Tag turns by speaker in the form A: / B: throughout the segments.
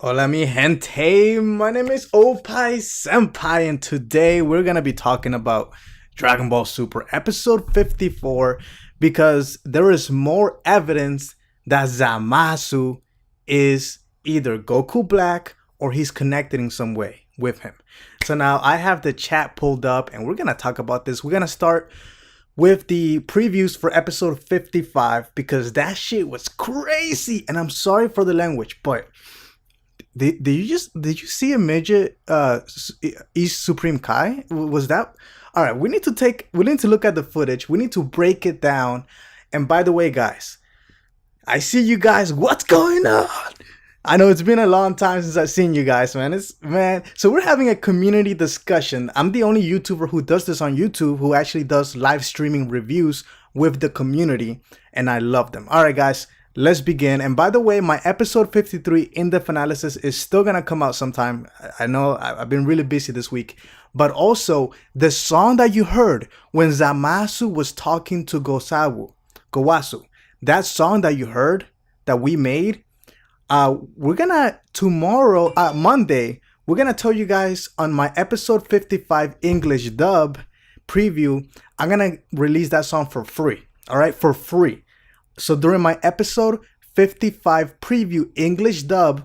A: Hola mi gente, my name is Opai Senpai and today we're gonna be talking about Dragon Ball Super episode 54 because there is more evidence that Zamasu is either Goku Black or he's connected in some way with him. So now I have the chat pulled up and we're gonna talk about this. We're gonna start with the previews for episode 55 because that shit was crazy and I'm sorry for the language, but did you see a midget East Supreme Kai? Was that all right? We need to look at the footage. We need to break it down. And by the way, guys, I see you guys. What's going on? I know it's been a long time since I've seen you guys, man. So we're having a community discussion. I'm the only YouTuber who does this on YouTube who actually does live streaming reviews with the community, and I love them. All right, guys, let's begin. And by the way, my episode 53 in-depth analysis is still gonna come out sometime. I know I've been really busy this week, but also the song that you heard when Zamasu was talking to Gowasu, that song that you heard that we made. We're gonna tomorrow, Monday, we're gonna tell you guys on my episode 55 English dub preview. I'm gonna release that song for free. All right, for free. So during my episode 55 preview English dub,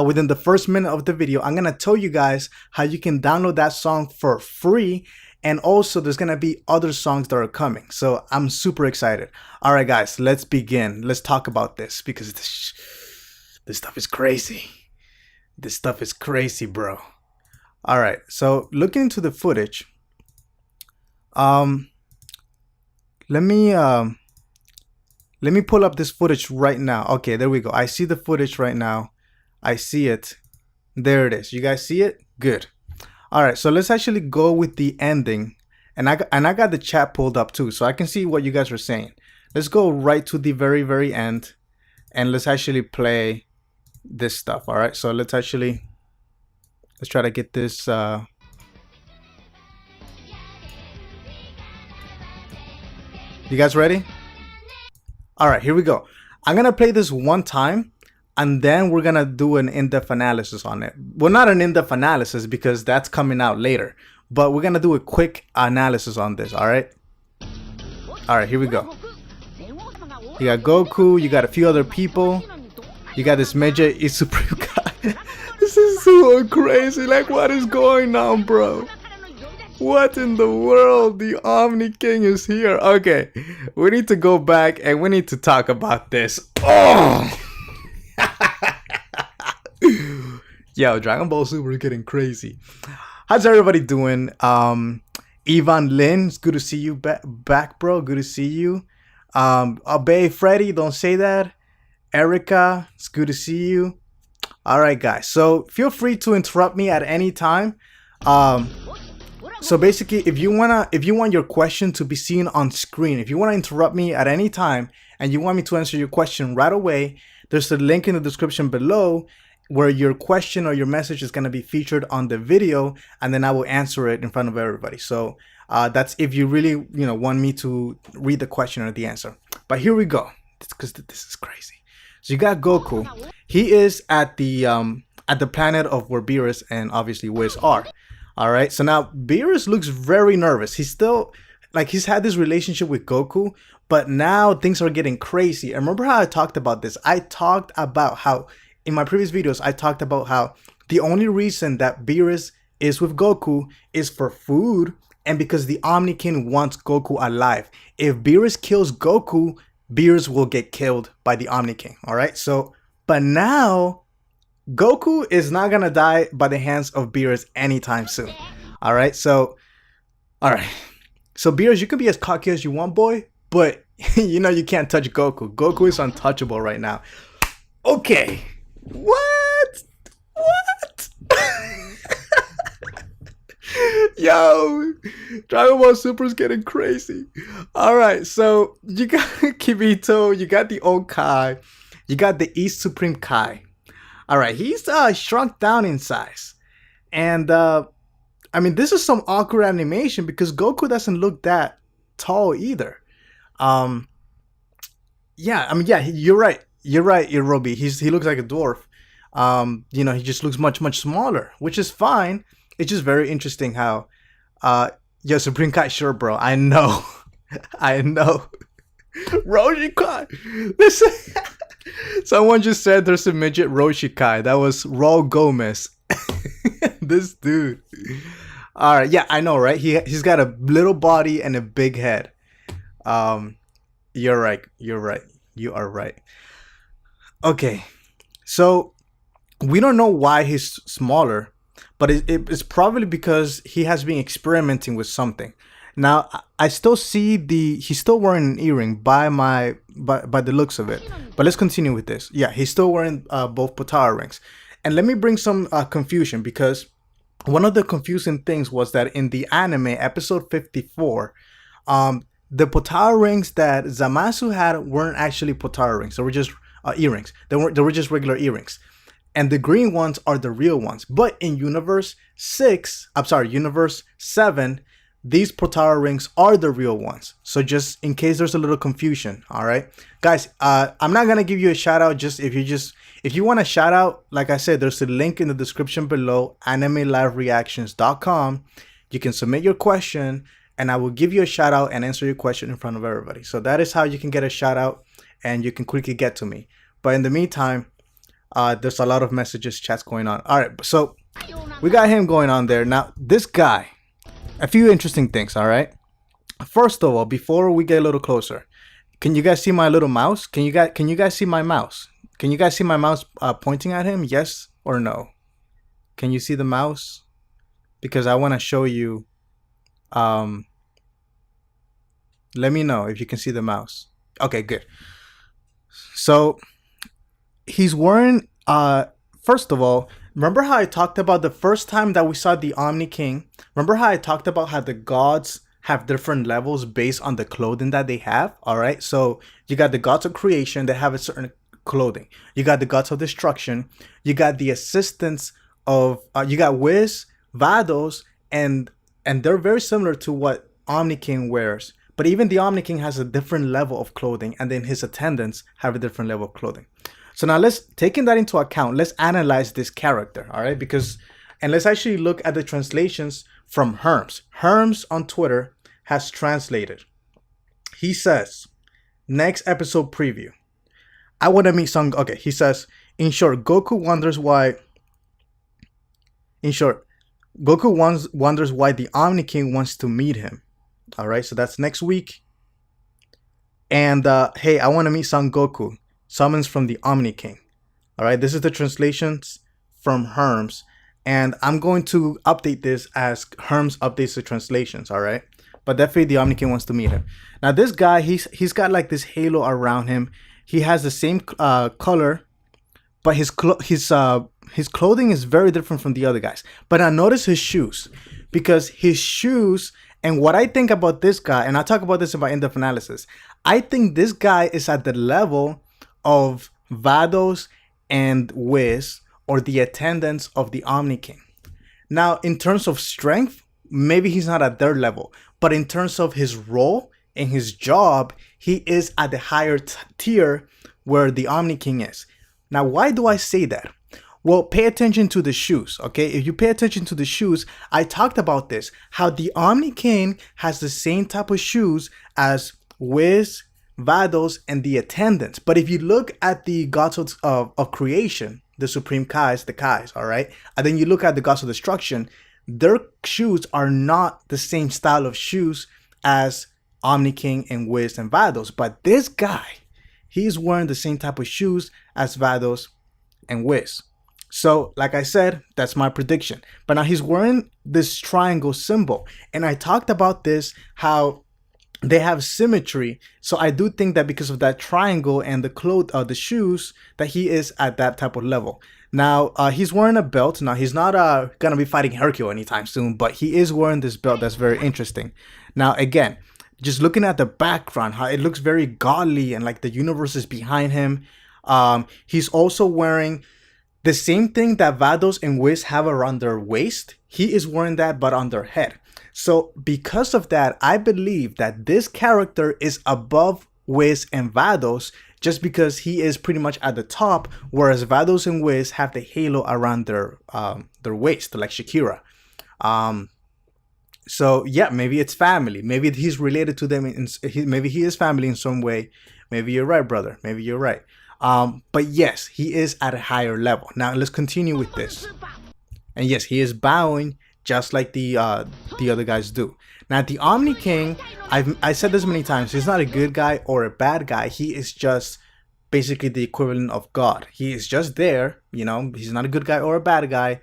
A: within the first minute of the video, I'm gonna tell you guys how you can download that song for free. And also there's gonna be other songs that are coming. So I'm super excited. All right, guys, let's begin. Let's talk about this because this stuff is crazy. This stuff is crazy, bro. All right, so looking into the footage, let me pull up this footage right now. Okay, there we go. I see the footage right now. I see it. There it is. You guys see it? Good. All right, so let's actually go with the ending, and I got the chat pulled up too, so I can see what you guys are saying. Let's go right to the very end, and let's actually play this stuff. All right, so let's try to get this. You guys ready? All right, here we go. I'm gonna play this one time, and then we're gonna do an in-depth analysis on it. Well, not an in-depth analysis because that's coming out later, but we're gonna do a quick analysis on this. All right. All right, here we go. You got Goku. You got a few other people. You got this midget is Supreme Kai. This is so crazy. Like, what is going on, bro? What in the world? The Omni-King is here. Okay, we need to go back and we need to talk about this. Oh! Yo, Dragon Ball Super is getting crazy. How's everybody doing? Ivan Lin, it's good to see you back, bro. Good to see you. Obey Freddy, don't say that. Erica, it's good to see you. All right, guys. So feel free to interrupt me at any time. So basically, if you want your question to be seen on screen, if you want to interrupt me at any time and you want me to answer your question right away, there's a link in the description below where your question or your message is going to be featured on the video, and then I will answer it in front of everybody. So that's if you really want me to read the question or the answer. But here we go, because this is crazy. So you got Goku. He is at the planet of where Beerus and obviously Whis are. All right. So now Beerus looks very nervous. He's still he's had this relationship with Goku, but now things are getting crazy. And remember how I talked about this? I talked about how in my previous videos I talked about how the only reason that Beerus is with Goku is for food and because the Omni-King wants Goku alive. If Beerus kills Goku, Beerus will get killed by the Omni-King. All right. So, but now Goku is not gonna die by the hands of Beerus anytime soon. All right. So, all right. So Beerus, you can be as cocky as you want, boy, but you can't touch Goku. Goku is untouchable right now. Okay. What? Yo, Dragon Ball Super is getting crazy. All right, so you got Kibito, you got the old Kai, you got the East Supreme Kai. All right, he's shrunk down in size, and I mean this is some awkward animation because Goku doesn't look that tall either. Yeah, I mean yeah, you're right, Irobi. He looks like a dwarf. He just looks much, much smaller, which is fine. It's just very interesting how, yo, Supreme Kai, sure, bro. I know. I know. Roshi Kai. Listen. Someone just said there's a midget Roshi Kai. That was Raul Gomez. This dude. All right. Yeah, I know, right? He's got a little body and a big head. You're right. You're right. You are right. Okay. So we don't know why he's smaller, but it's probably because he has been experimenting with something. Now I still see he's still wearing an earring by the looks of it. But let's continue with this. Yeah, he's still wearing both Potara rings. And let me bring some confusion, because one of the confusing things was that in the anime episode 54, the Potara rings that Zamasu had weren't actually Potara rings. They were just earrings. They were just regular earrings. And the green ones are the real ones. But in Universe 7, these Potara rings are the real ones. So just in case there's a little confusion, all right? Guys, I'm not going to give you a shout out. If you want a shout out, like I said, there's a link in the description below, animelivereactions.com. You can submit your question and I will give you a shout out and answer your question in front of everybody. So that is how you can get a shout out and you can quickly get to me. But in the meantime, there's a lot of messages, chats going on. All right, so we got him going on there. Now, this guy, a few interesting things, all right? First of all, before we get a little closer, can you guys see my little mouse? Can you guys see my mouse? Can you guys see my mouse pointing at him? Yes or no? Can you see the mouse? Because I want to show you. Let me know if you can see the mouse. Okay, good. So he's wearing, first of all, remember how I talked about the first time that we saw the Omni-King? Remember how I talked about how the gods have different levels based on the clothing that they have? All right. So you got the gods of creation that have a certain clothing. You got the gods of destruction. You got the assistants of, you got Wiz, Vados, and they're very similar to what Omni-King wears. But even the Omni-King has a different level of clothing, and then his attendants have a different level of clothing. So now taking that into account, let's analyze this character, all right? And let's actually look at the translations from Herms. Herms on Twitter has translated. He says, next episode preview. I want to meet some, okay, he says, in short, Goku wonders why the Omni-King wants to meet him. All right, so that's next week. And hey, I want to meet Son Goku. Summons from the Omni-King. All right, this is the translations from Herms. And I'm going to update this as Herms updates the translations, all right? But definitely the Omni-King wants to meet him. Now this guy, he's got like this halo around him. He has the same color, but his clothing is very different from the other guys. But now notice his shoes, because his shoes, and what I think about this guy, and I'll talk about this in my in-depth analysis, I think this guy is at the level of Vados and Wiz, or the attendants of the Omni-King. Now, in terms of strength, maybe he's not at their level, but in terms of his role and his job, he is at the higher tier where the Omni-King is. Now, why do I say that? Well, pay attention to the shoes, okay? If you pay attention to the shoes, I talked about this, how the Omni-King has the same type of shoes as Wiz, Vados, and the attendants. But if you look at the gods of creation, the Supreme Kais, the Kais, all right? And then you look at the gods of destruction, their shoes are not the same style of shoes as Omni-King and Wiz and Vados. But this guy, he's wearing the same type of shoes as Vados and Wiz. So, like I said, that's my prediction. But now he's wearing this triangle symbol. And I talked about this, how they have symmetry. So I do think that because of that triangle and the shoes, that he is at that type of level. Now, he's wearing a belt. Now, he's not going to be fighting Hercule anytime soon, but he is wearing this belt that's very interesting. Now, again, just looking at the background, how it looks very godly and like the universe is behind him. He's also wearing the same thing that Vados and Wiz have around their waist. He is wearing that, but on their head. So because of that, I believe that this character is above Wiz and Vados just because he is pretty much at the top, whereas Vados and Whis have the halo around their waist, like Shakira. So yeah, maybe it's family. Maybe he's related to them. Maybe he is family in some way. Maybe you're right, brother. Maybe you're right. But yes, he is at a higher level. Now let's continue with this. And yes, he is bowing just like the other guys do. Now the Omni-King, I said this many times. He's not a good guy or a bad guy. He is just basically the equivalent of God. He is just there. You know, he's not a good guy or a bad guy.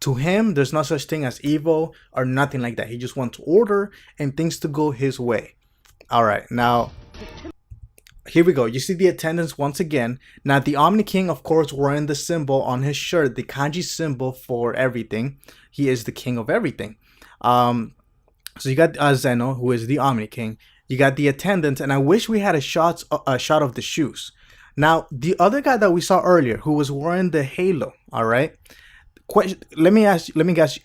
A: To him, there's no such thing as evil or nothing like that. He just wants order and things to go his way. All right, now here we go. You see the attendance once again. Now the Omni-King, of course, wearing the symbol on his shirt, the kanji symbol for everything. He is the king of everything. So you got Zeno, who is the Omni-King. You got the attendants, and I wish we had a shot of the shoes. Now the other guy that we saw earlier, who was wearing the halo. All right. Let me guess.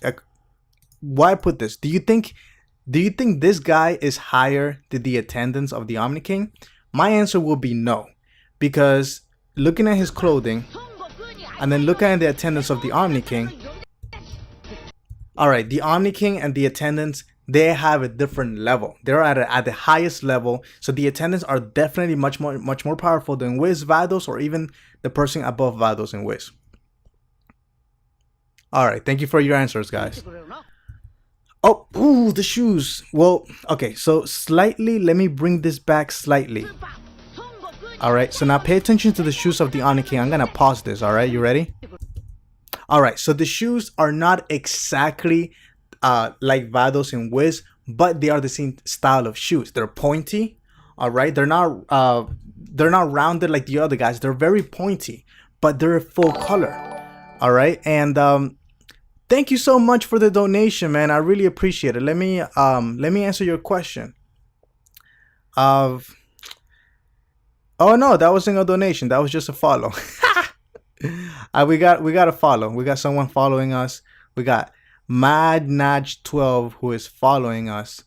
A: Why I put this? Do you think this guy is higher than the attendants of the Omni-King? My answer will be no, because looking at his clothing and then looking at the attendants of the Omni-King. All right, the Omni-King and the attendants, they have a different level. They're at the highest level, so the attendants are definitely much more powerful than Whis, Vados, or even the person above Vados and Whis. All right, thank you for your answers, guys. Oh, ooh, the shoes. Well, okay, so slightly, let me bring this back slightly. All right, so now pay attention to the shoes of the Omni-King. I'm going to pause this, all right? You ready? All right, so the shoes are not exactly like Vados and Whis, but they are the same style of shoes. They're pointy, all right? They're not rounded like the other guys. They're very pointy, but they're full color. All right, and thank you so much for the donation, man. I really appreciate it. Let me answer your question. Oh no, that wasn't a donation. That was just a follow. We got a follow. We got someone following us. We got MadNaj12 who is following us.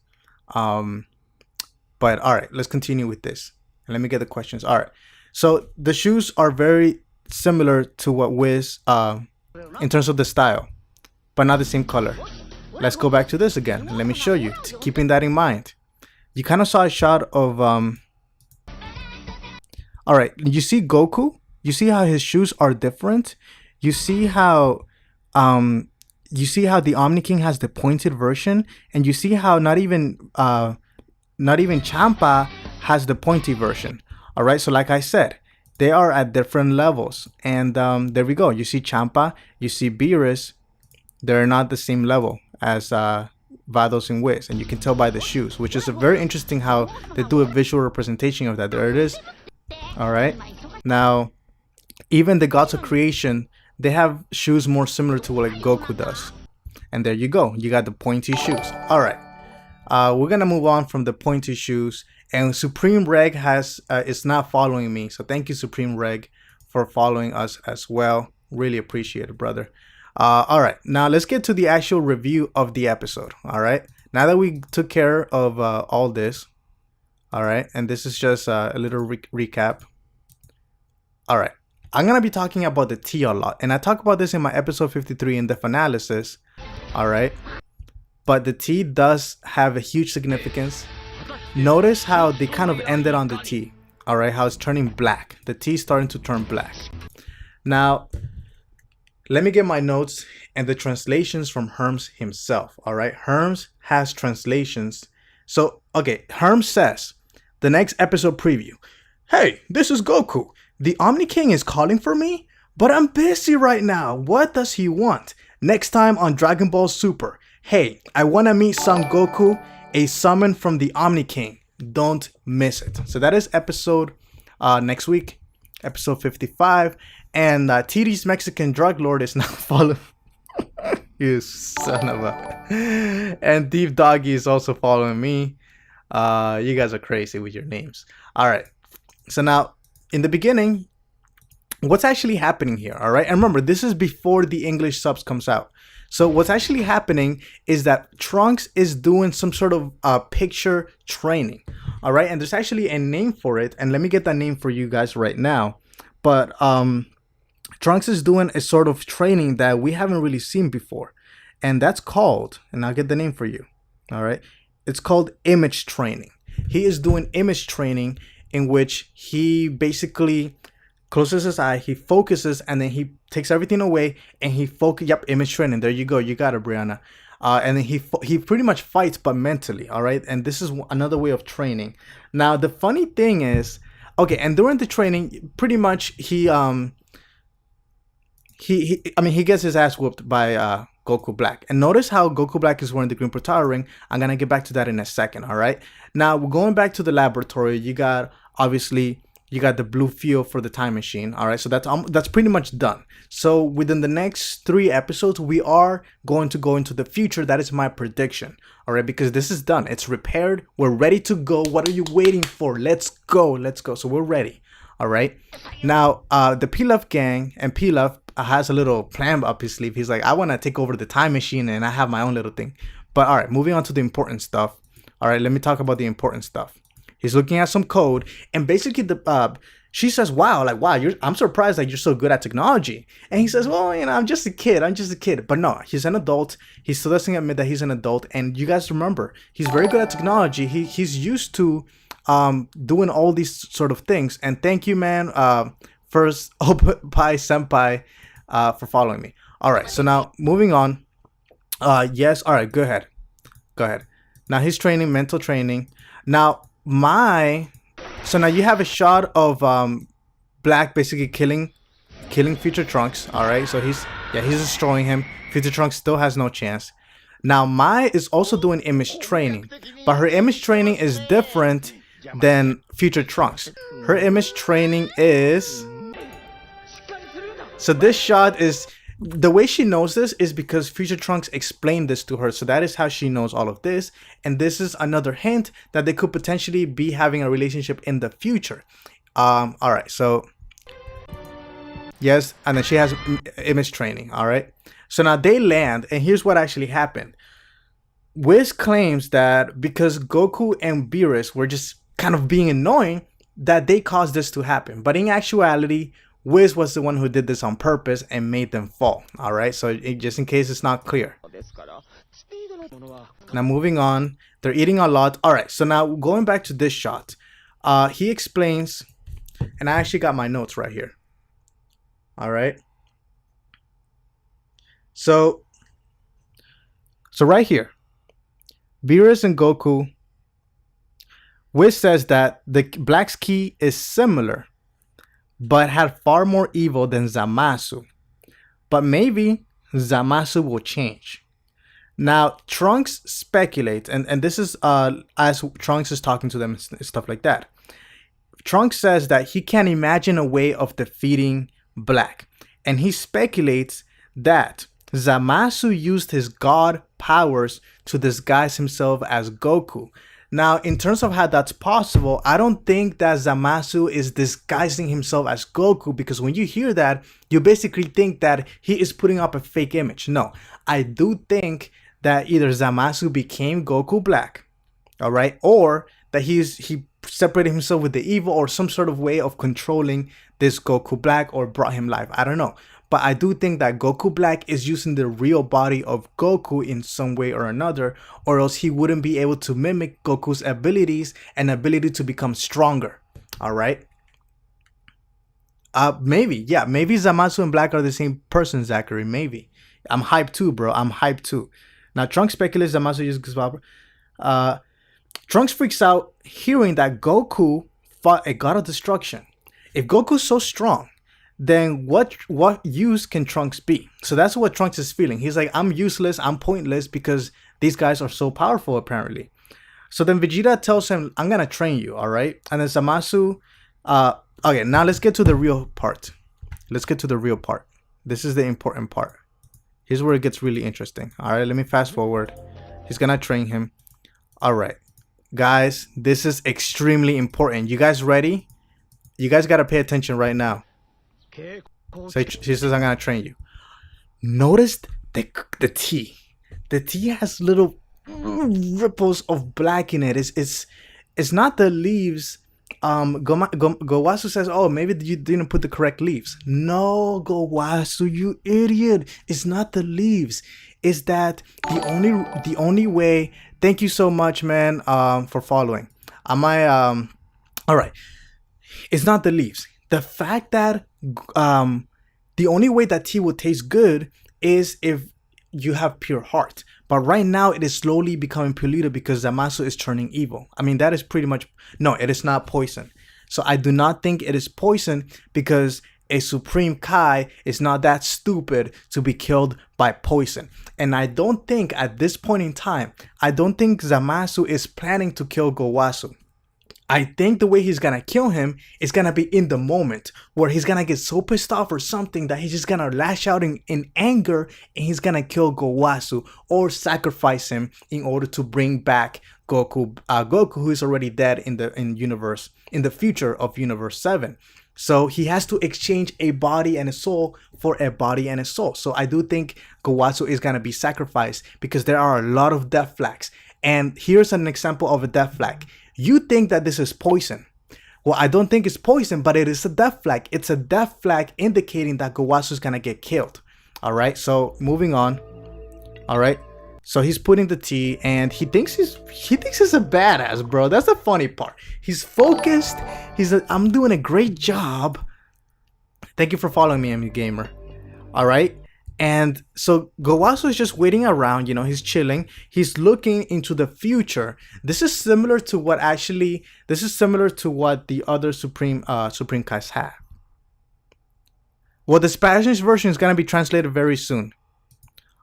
A: But all right, let's continue with this. Let me get the questions. All right, so the shoes are very similar to what Whis in terms of the style, but not the same color. Let's go back to this again. Let me show you, keeping that in mind. You kind of saw a shot of all right, you see Goku? You see how his shoes are different? You see how the Omni-King has the pointed version, and you see how not even Champa has the pointy version. All right, so like I said, they are at different levels, and there we go. You see Champa, you see Beerus. They're not the same level as Vados and Whis, and you can tell by the shoes, which is a very interesting how they do a visual representation of that. There it is. All right, now even the gods of creation, they have shoes more similar to what like Goku does, and there you go. You got the pointy shoes. All right, we're gonna move on from the pointy shoes. And Supreme Reg is not following me. So thank you, Supreme Reg, for following us as well. Really appreciate it, brother. All right, now let's get to the actual review of the episode. All right, now that we took care of all this. All right, and this is just a little recap. All right, I'm going to be talking about the tea a lot. And I talk about this in my episode 53 in depth analysis. All right, but the tea does have a huge significance. Notice how they kind of ended on the T. All right, how it's turning black. The T is starting to turn black. Now, let me get my notes and the translations from Herms himself. All right, Herms has translations. So, okay, Herms says, the next episode preview. Hey, this is Goku. The Omni-King is calling for me, but I'm busy right now. What does he want? Next time on Dragon Ball Super. Hey, I want to meet Son Goku. A summon from the Omni-King. Don't miss it. So that is episode next week, episode 55. And TD's Mexican drug lord is now following. You son of a. And Deep Doggy is also following me. You guys are crazy with your names. All right. So now, in the beginning, what's actually happening here? All right. And remember, this is before the English subs comes out. So what's actually happening is that Trunks is doing some sort of picture training. All right, and there's actually a name for it, and let me get that name for you guys right now. But Trunks is doing a sort of training that we haven't really seen before, and that's called, and I'll get the name for you. All right, it's called image training. He is doing image training in which he basically closes his eye, he focuses, and then he takes everything away and he focus. Yep, image training. There you go. You got it, Brianna. And then he pretty much fights, but mentally. All right, and this is another way of training. Now the funny thing is, okay, and during the training, pretty much he gets his ass whooped by Goku Black. And notice how Goku Black is wearing the green Protara ring. I'm gonna get back to that in a second. All right. Now we're going back to the laboratory. You got the blue fuel for the time machine. All right. So that's pretty much done. So within the next 3 episodes, we are going to go into the future. That is my prediction. All right, because this is done. It's repaired. We're ready to go. What are you waiting for? Let's go. Let's go. So we're ready. All right. Now, the Pilaf gang, and Pilaf has a little plan up his sleeve. He's like, I want to take over the time machine and I have my own little thing. But all right, moving on to the important stuff. All right, let me talk about the important stuff. He's looking at some code, and basically she says, wow, I'm surprised that you're so good at technology. And he says, well, I'm just a kid. But no, he's an adult. He still doesn't admit that he's an adult. And you guys remember, he's very good at technology. He's used to doing all these sort of things. And thank you, man, first Pai Senpai, for following me. All right, so now moving on. Yes, all right, go ahead. Now he's training, mental training. Now so now you have a shot of Black basically killing Future Trunks. All right, so he's destroying him. Future Trunks still has no chance. Now Mai is also doing image training, but her image training is different than Future Trunks. Her image training is, so this shot is, the way she knows this is because Future Trunks explained this to her. So that is how she knows all of this. And this is another hint that they could potentially be having a relationship in the future. All right, so yes, and then she has image training. All right, so now they land, and here's what actually happened. Wiz claims that because Goku and Beerus were just kind of being annoying, that they caused this to happen. But in actuality, Wiz was the one who did this on purpose and made them fall. All right, so just in case it's not clear. Now moving on, they're eating a lot. All right, so now going back to this shot, he explains, and I actually got my notes right here. All right, so right here, Beerus and Goku. Wiz says that the Black's ki is similar, but had far more evil than Zamasu. But maybe Zamasu will change. Now, Trunks speculates, and this is as Trunks is talking to them and stuff like that. Trunks says that he can imagine a way of defeating Black. And he speculates that Zamasu used his god powers to disguise himself as Goku. Now, in terms of how that's possible, I don't think that Zamasu is disguising himself as Goku, because when you hear that, you basically think that he is putting up a fake image. No, I do think that either Zamasu became Goku Black, all right, or that he separated himself with the evil, or some sort of way of controlling this Goku Black, or brought him life. I don't know. But I do think that Goku Black is using the real body of Goku in some way or another, or else he wouldn't be able to mimic Goku's abilities and ability to become stronger. All right. Maybe Zamasu and Black are the same person, Zachary. Maybe. I'm hyped too, bro. I'm hyped too. Now, Trunks speculates Zamasu uses his power. Trunks freaks out hearing that Goku fought a god of destruction. If Goku's so strong, then what use can Trunks be? So that's what Trunks is feeling. He's like, I'm useless, I'm pointless, because these guys are so powerful, apparently. So then Vegeta tells him, I'm gonna train you, all right? And then Zamasu, okay, now let's get to the real part. This is the important part. Here's where it gets really interesting. All right, let me fast forward. He's gonna train him. All right, guys, this is extremely important. You guys ready? You guys gotta pay attention right now. So she says, I'm gonna train you. Notice the tea. The tea has little ripples of black in it. it's not the leaves. Gowasu says, "Oh, maybe you didn't put the correct leaves." No, Gowasu, you idiot! It's not the leaves. Is that the only way? Thank you so much, man. For following. Am I All right. It's not the leaves. The fact that the only way that tea will taste good is if you have pure heart. But right now it is slowly becoming polluted because Zamasu is turning evil. I mean, that is pretty much, no, it is not poison. So I do not think it is poison because a Supreme Kai is not that stupid to be killed by poison. And I don't think at this point in time, I don't think Zamasu is planning to kill Gowasu. I think the way he's gonna kill him is gonna be in the moment where he's gonna get so pissed off or something that he's just gonna lash out in anger and he's gonna kill Gowasu or sacrifice him in order to bring back Goku. Goku, who is already dead in the future of Universe 7. So he has to exchange a body and a soul for a body and a soul. So I do think Gowasu is gonna be sacrificed because there are a lot of death flags. And here's an example of a death flag. You think that this is poison. Well, I don't think it's poison, but it is a death flag. It's a death flag indicating that Gowasu is gonna get killed. All right, so moving on. All right, so he's putting the tea, and he thinks he's a badass, bro. That's the funny part. He's focused. I'm doing a great job. Thank you for following me, MU Gamer. All right. And so Gowasu is just waiting around, he's chilling. He's looking into the future. This is similar to what the other Supreme Kais have. Well, the Spanish version is going to be translated very soon.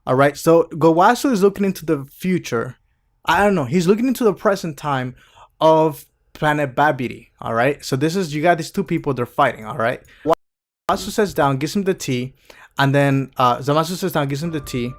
A: All right. So Gowasu is looking into the future. I don't know. He's looking into the present time of planet Babidi. All right. So you got these two people, they're fighting. All right. Gowasu sits down, gives him the tea. And then Zamasu says down, gives him the tea.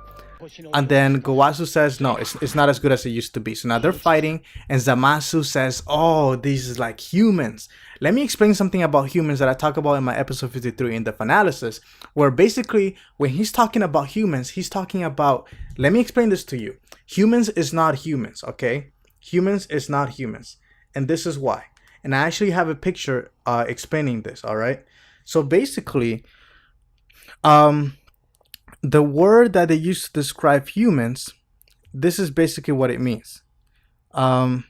A: And then Gowasu says, no, it's not as good as it used to be. So now they're fighting. And Zamasu says, oh, these is like humans. Let me explain something about humans that I talk about in my episode 53 in depth analysis. Where basically, when he's talking about humans, he's talking about, let me explain this to you. Humans is not humans, okay? Humans is not humans. And this is why. And I actually have a picture explaining this, all right? So basically, the word that they use to describe humans, this is basically what it means. Damn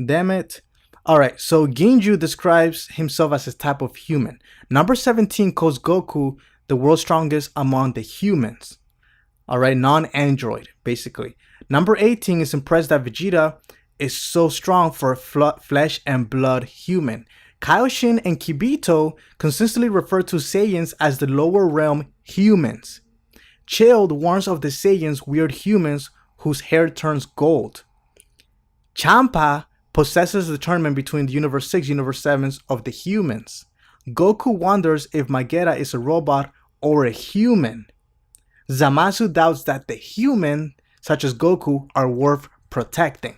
A: it. All right, so Ginju describes himself as a type of human. Number 17 calls Goku the world's strongest among the humans. All right, non-android, basically. Number 18 is impressed that Vegeta is so strong for a flesh and blood human. Kaioshin and Kibito consistently refer to Saiyans as the lower realm humans. Chilled warns of the Saiyans weird humans whose hair turns gold. Champa possesses the tournament between the Universe 6 and Universe 7s of the humans. Goku wonders if Magera is a robot or a human. Zamasu doubts that the human, such as Goku, are worth protecting.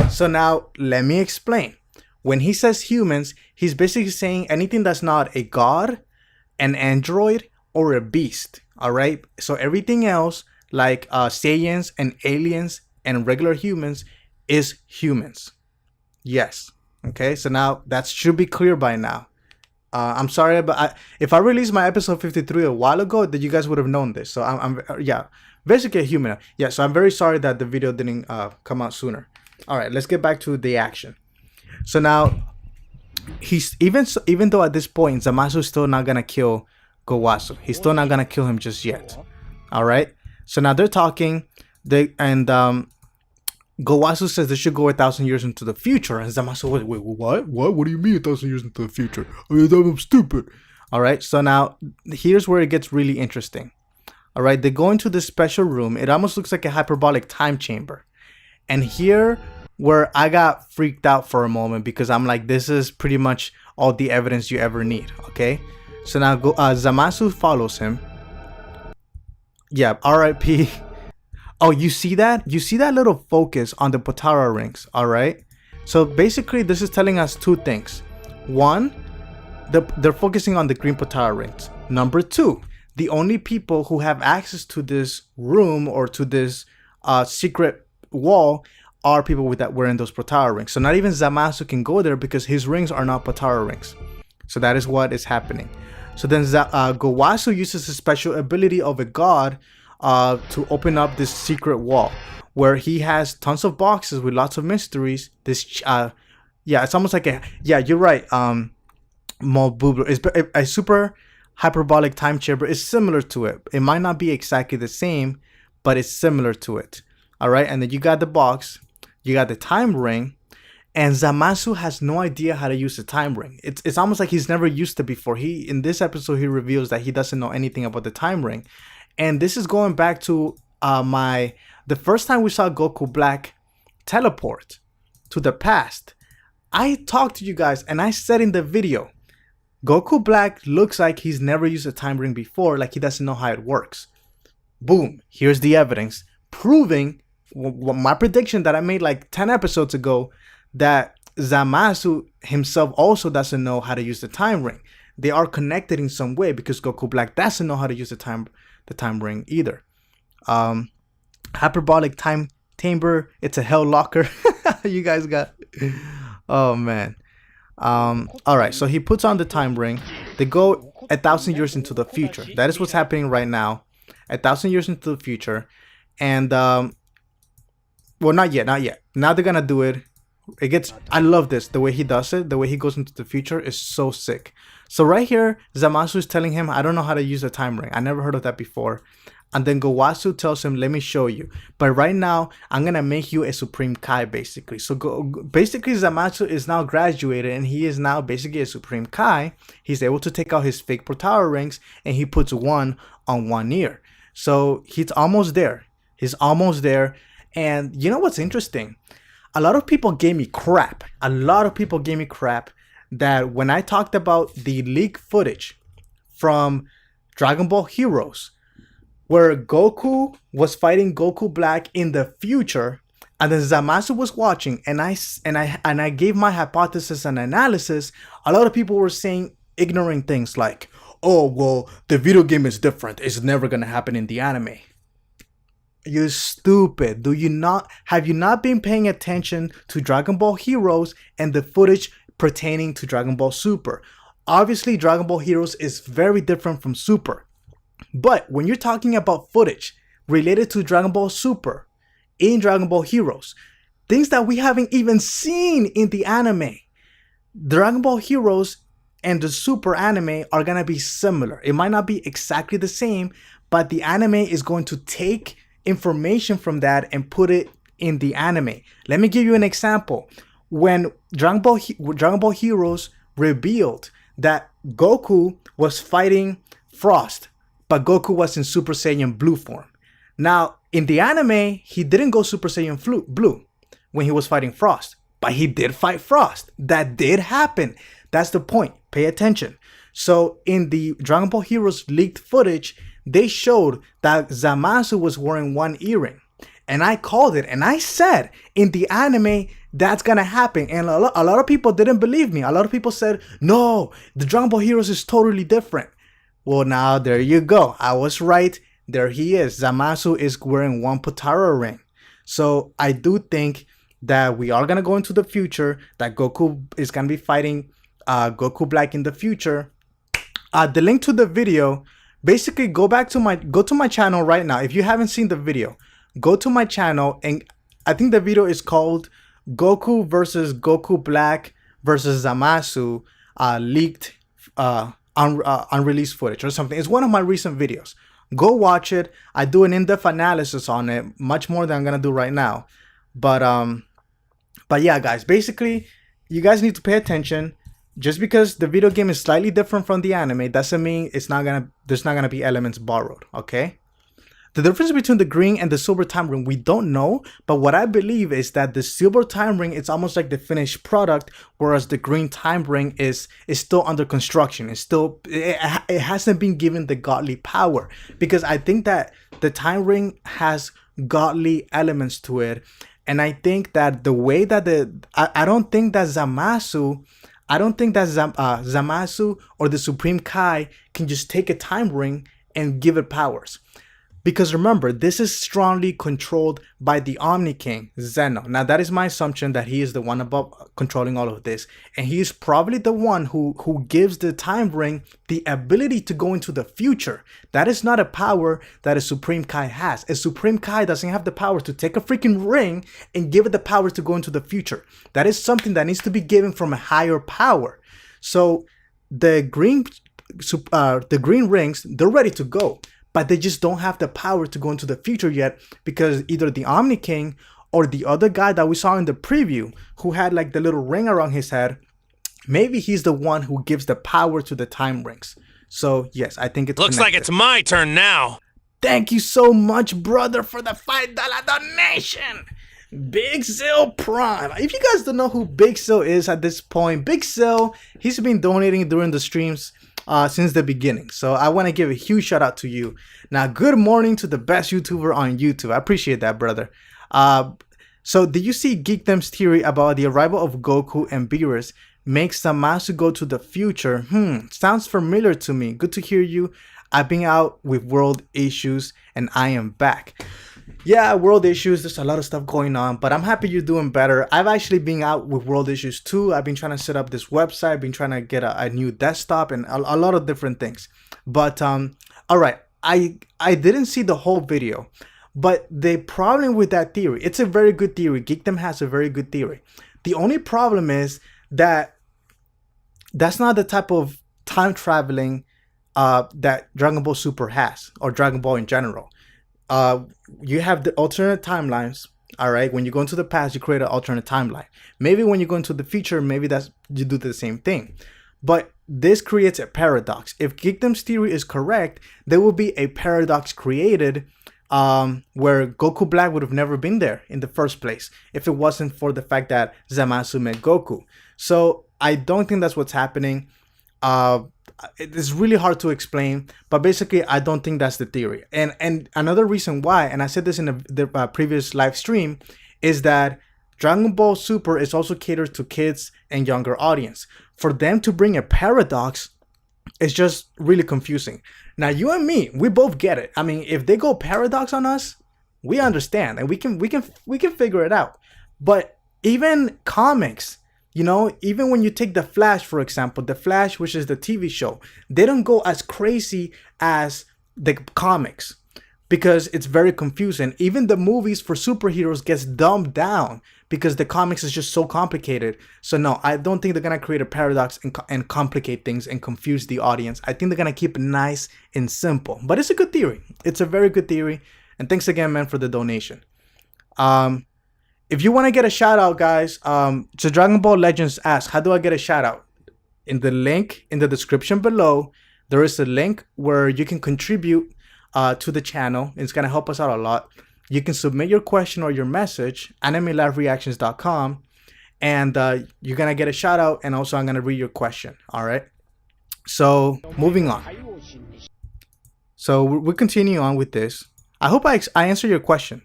A: So now, let me explain. When he says humans, he's basically saying anything that's not a god, an android, or a beast. All right. So everything else, like Saiyans and aliens and regular humans, is humans. Yes. Okay. So now that should be clear by now. I'm sorry, but if I released my episode 53 a while ago, then you guys would have known this. So I'm basically a human. Yeah. So I'm very sorry that the video didn't come out sooner. All right. Let's get back to the action. So now, he's even though at this point Zamasu is still not gonna kill Gowasu. He's still not gonna kill him just yet. All right. So now they're talking. Gowasu says they should go 1,000 years into the future, and Zamasu, wait, what? What do you mean 1,000 years into the future? I'm stupid. All right. So now here's where it gets really interesting. All right. They go into this special room. It almost looks like a hyperbolic time chamber, and here, where I got freaked out for a moment because I'm like, this is pretty much all the evidence you ever need, okay? So now Zamasu follows him. Yeah, R.I.P. Oh, you see that? You see that little focus on the Potara rings, all right? So basically, this is telling us two things. One, they're focusing on the green Potara rings. Number two, the only people who have access to this room or to this secret wall are people with that wearing those Potara rings. So not even Zamasu can go there because his rings are not Potara rings. So that is what is happening. So then Gowasu uses his special ability of a god to open up this secret wall where he has tons of boxes with lots of mysteries. This yeah, it's almost like you're right. Mobubu is a super hyperbolic time chamber. Is similar to it. It might not be exactly the same, but it's similar to it. All right, and then you got the box, you got the time ring, and Zamasu has no idea how to use the time ring. It's almost like he's never used it before. In this episode he reveals that he doesn't know anything about the time ring, and this is going back to the first time we saw Goku Black teleport to the past. I talked to you guys and I said in the video, Goku Black looks like he's never used a time ring before, like he doesn't know how it works. Boom, here's the evidence proving my prediction that I made like 10 episodes ago, that Zamasu himself also doesn't know how to use the time ring. They are connected in some way because Goku Black doesn't know how to use the time ring either. Hyperbolic time chamber, it's a hell locker. You guys got, oh man. All right, so he puts on the time ring. They go 1,000 years into the future. That is what's happening right now. 1,000 years into the future, and well, not yet. Now they're gonna do it. I love this. The way he does it, the way he goes into the future is so sick. So right here, Zamasu is telling him, I don't know how to use a time ring. I never heard of that before. And then Gowasu tells him, let me show you. But right now, I'm going to make you a Supreme Kai, basically. So basically, Zamasu is now graduated, and he is now basically a Supreme Kai. He's able to take out his fake Potara rings, and he puts one on one ear. So he's almost there. He's almost there. And you know what's interesting? A lot of people gave me crap. That when I talked about the leaked footage from Dragon Ball Heroes, where Goku was fighting Goku Black in the future, and then Zamasu was watching, and I gave my hypothesis and analysis, a lot of people were saying ignorant things like, oh, well, the video game is different. It's never gonna happen in the anime. You stupid. Have you not been paying attention to Dragon Ball Heroes and the footage pertaining to Dragon Ball Super? Obviously, Dragon Ball Heroes is very different from Super. But when you're talking about footage related to Dragon Ball Super in Dragon Ball Heroes, things that we haven't even seen in the anime, Dragon Ball Heroes and the Super anime are going to be similar. It might not be exactly the same, but the anime is going to take information from that and put it in the anime. Let me give you an example. When Dragon Ball Heroes revealed that Goku was fighting Frost, but Goku was in Super Saiyan Blue form. Now, in the anime, he didn't go Super Saiyan Blue when he was fighting Frost, but he did fight Frost. That did happen. That's the point. Pay attention. So in the Dragon Ball Heroes leaked footage, they showed that Zamasu was wearing one earring. And I called it, and I said, in the anime, that's gonna happen. And a lot of people didn't believe me. A lot of people said, no, the Dragon Ball Heroes is totally different. Well, now there you go. I was right. There he is. Zamasu is wearing one Potara ring. So I do think that we are gonna go into the future, that Goku is gonna be fighting Goku Black in the future. The link to the video, basically go to my channel right now. If you haven't seen the video, go to my channel, and I think the video is called Goku versus Goku Black versus Zamasu leaked unreleased footage or something. It's one of my recent videos. Go watch it. I do an in-depth analysis on it, much more than I'm gonna do right now. But yeah, guys, basically, you guys need to pay attention. Just because the video game is slightly different from the anime doesn't mean there's not gonna be elements borrowed, okay? The difference between the green and the silver time ring, we don't know, but what I believe is that the silver time ring is almost like the finished product, whereas the green time ring is still under construction. It hasn't been given the godly power, because I think that the time ring has godly elements to it, and I think that the way that I don't think that Zamasu or the Supreme Kai can just take a time ring and give it powers. Because remember, this is strongly controlled by the Omni-King, Zeno. Now, that is my assumption that he is the one above controlling all of this. And he is probably the one who gives the time ring the ability to go into the future. That is not a power that a Supreme Kai has. A Supreme Kai doesn't have the power to take a freaking ring and give it the power to go into the future. That is something that needs to be given from a higher power. So the green rings, they're ready to go. But they just don't have the power to go into the future yet, because either the Omni-King or the other guy that we saw in the preview who had like the little ring around his head, maybe he's the one who gives the power to the time rings. So yes, I think it's
B: Looks
A: connected.
B: like it's my turn now.
A: Thank you so much, brother, for the $5 donation. Big Sil Prime. If you guys don't know who Big Sil is at this point, Big Sil, he's been donating during the streams since the beginning. So I want to give a huge shout out to you. Now, good morning to the best YouTuber on YouTube. I appreciate that, brother. So did you see Geekdom's theory about the arrival of Goku and Beerus makes Zamasu go to the future? Sounds familiar to me. Good to hear you. I've been out with world issues and I am back. Yeah, world issues, there's a lot of stuff going on, but I'm happy you're doing better. I've actually been out with world issues too. I've been trying to set up this website, I've been trying to get a new desktop and a lot of different things. But all right, I didn't see the whole video, but the problem with that theory, it's a very good theory. Geekdom has a very good theory. The only problem is that that's not the type of time traveling that Dragon Ball Super has, or Dragon Ball in general. You have the alternate timelines. All right, when you go into the past, you create an alternate timeline. Maybe when you go into the future, maybe you do the same thing. But this creates a paradox. If Geekdom's theory is correct, there will be a paradox created where Goku Black would have never been there in the first place if it wasn't for the fact that Zamasu met Goku. So I don't think that's what's happening. It's really hard to explain, but basically I don't think that's the theory. And another reason why, and I said this in the previous live stream, is that Dragon Ball Super is also catered to kids and younger audience. For them to bring a paradox is just really confusing. Now you and me, we both get it. I mean, if they go paradox on us, we understand and we can figure it out. But even comics, you know, even when you take The Flash, for example, The Flash, which is the TV show, they don't go as crazy as the comics because it's very confusing. Even the movies for superheroes gets dumbed down because the comics is just so complicated. So no, I don't think they're going to create a paradox and complicate things and confuse the audience. I think they're going to keep it nice and simple. But it's a good theory. It's a very good theory. And thanks again, man, for the donation. If you want to get a shout out, guys, so Dragon Ball Legends asks, how do I get a shout out? In the link in the description below, there is a link where you can contribute to the channel. It's going to help us out a lot. You can submit your question or your message, animelivereactions.com, and you're going to get a shout out, and also I'm going to read your question. All right. So moving on. So we're continuing on with this. I hope I answer your question.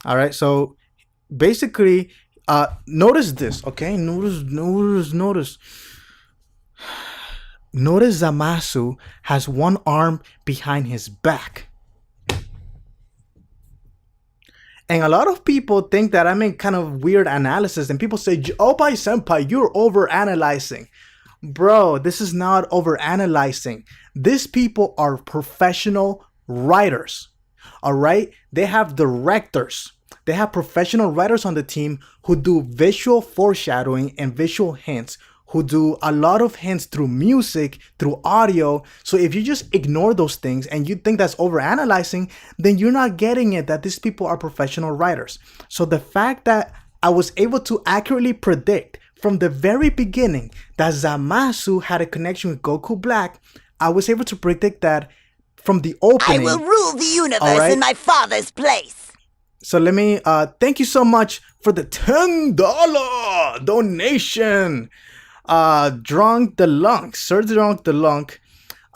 A: All right, so basically, notice this, okay? Notice Zamasu has one arm behind his back. And a lot of people think that I make kind of weird analysis, and people say, Opai Senpai, you're over-analyzing. Bro, this is not over-analyzing. These people are professional writers. All right, they have directors, they have professional writers on the team who do visual foreshadowing and visual hints, who do a lot of hints through music, through audio. So if you just ignore those things and you think that's overanalyzing, then you're not getting it that these people are professional writers. So the fact that I was able to accurately predict from the very beginning that Zamasu had a connection with Goku Black, I was able to predict that from the opening.
C: I will rule the universe in my father's place.
A: So let me thank you so much for the $10 donation. Drunk the Lunk, Sir Drunk the Lunk.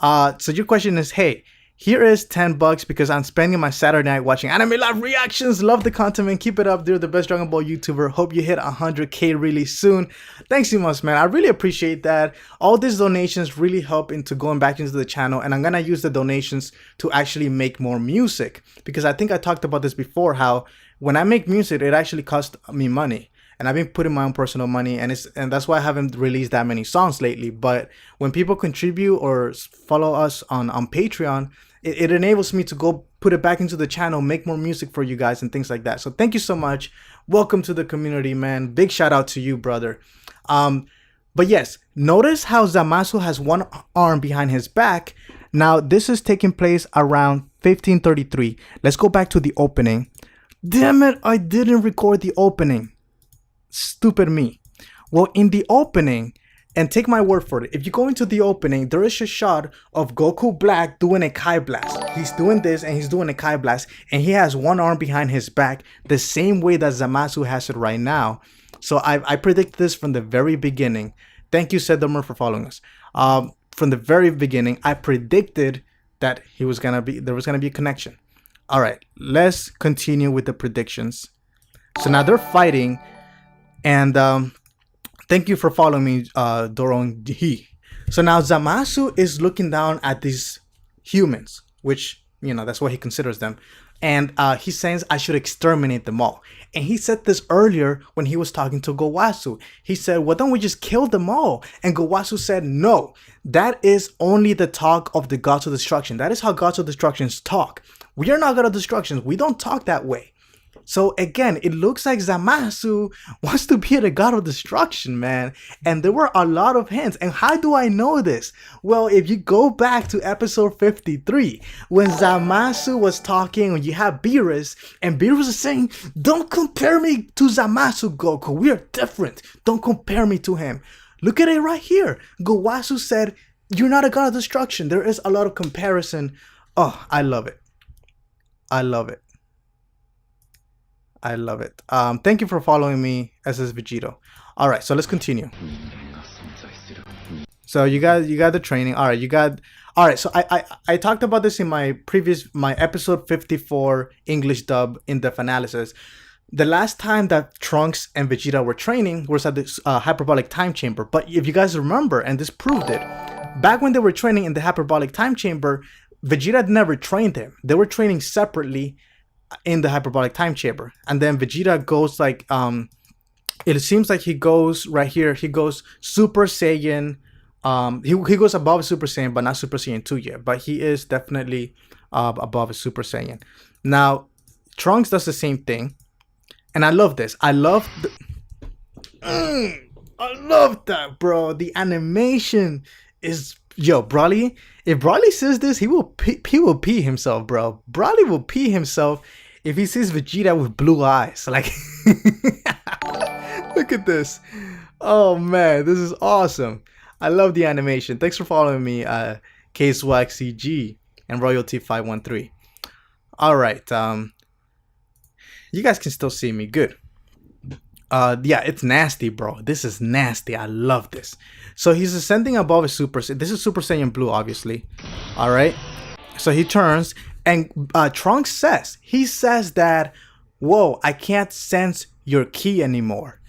A: So your question is, hey, here is $10 because I'm spending my Saturday night watching anime live reactions. Love the content, man. Keep it up. They're the best Dragon Ball YouTuber. Hope you hit 100K really soon. Thanks so much, man. I really appreciate that. All these donations really help into going back into the channel, and I'm gonna use the donations to actually make more music, because I think I talked about this before, how when I make music, it actually costs me money. And I've been putting my own personal money, and that's why I haven't released that many songs lately. But when people contribute or follow us on Patreon, it enables me to go put it back into the channel, make more music for you guys and things like that. So thank you so much. Welcome to the community, man. Big shout out to you, brother. But yes, notice how Zamasu has one arm behind his back. Now this is taking place around 1533. Let's go back to the opening. Damn it, I didn't record the opening. Stupid me. Well, in the opening, and take my word for it, if you go into the opening, there is a shot of Goku Black doing a Kai Blast. He's doing this and he's doing a Kai Blast, and he has one arm behind his back the same way that Zamasu has it right now. So I predict this from the very beginning. Thank you, Sedomer, for following us. From the very beginning, I predicted that there was gonna be a connection. All right, let's continue with the predictions. So now they're fighting. And thank you for following me, Doron He. So now Zamasu is looking down at these humans, which, you know, that's what he considers them. And he says, I should exterminate them all. And he said this earlier when he was talking to Gowasu. He said, well, don't we just kill them all? And Gowasu said, no, that is only the talk of the gods of destruction. That is how gods of destructions talk. We are not gods of destruction. We don't talk that way. So again, it looks like Zamasu wants to be the god of destruction, man. And there were a lot of hints. And how do I know this? Well, if you go back to episode 53, when Zamasu was talking, when you have Beerus, and Beerus is saying, don't compare me to Zamasu, Goku. We are different. Don't compare me to him. Look at it right here. Gowasu said, you're not a god of destruction. There is a lot of comparison. Oh, I love it. I love it. I love it. Thank you for following me, SS Vegeta. All right, so let's continue. So you got the training. All right. So I talked about this in my episode 54 English dub in-depth analysis. The last time that Trunks and Vegeta were training was at this hyperbolic time chamber. But if you guys remember, and this proved it, back when they were training in the hyperbolic time chamber, Vegeta never trained him. They were training separately in the hyperbolic time chamber, and then Vegeta goes like it seems like he goes right here, he goes Super Saiyan, he goes above Super Saiyan, but not Super Saiyan 2 yet, but he is definitely above a Super Saiyan. Now Trunks does the same thing, and I love this. I love that, bro. The animation is, yo, Broly. If Broly says this, he will pee himself, bro. Broly will pee himself if he sees Vegeta with blue eyes. Like, look at this. Oh man, this is awesome. I love the animation. Thanks for following me, K-Swag CG and Royalty 513. All right, you guys can still see me good. Yeah, it's nasty, bro. This is nasty. I love this. So he's ascending above a Super Saiyan. This is Super Saiyan Blue, obviously. All right. So he turns, and Trunks says, that, whoa, I can't sense your ki anymore.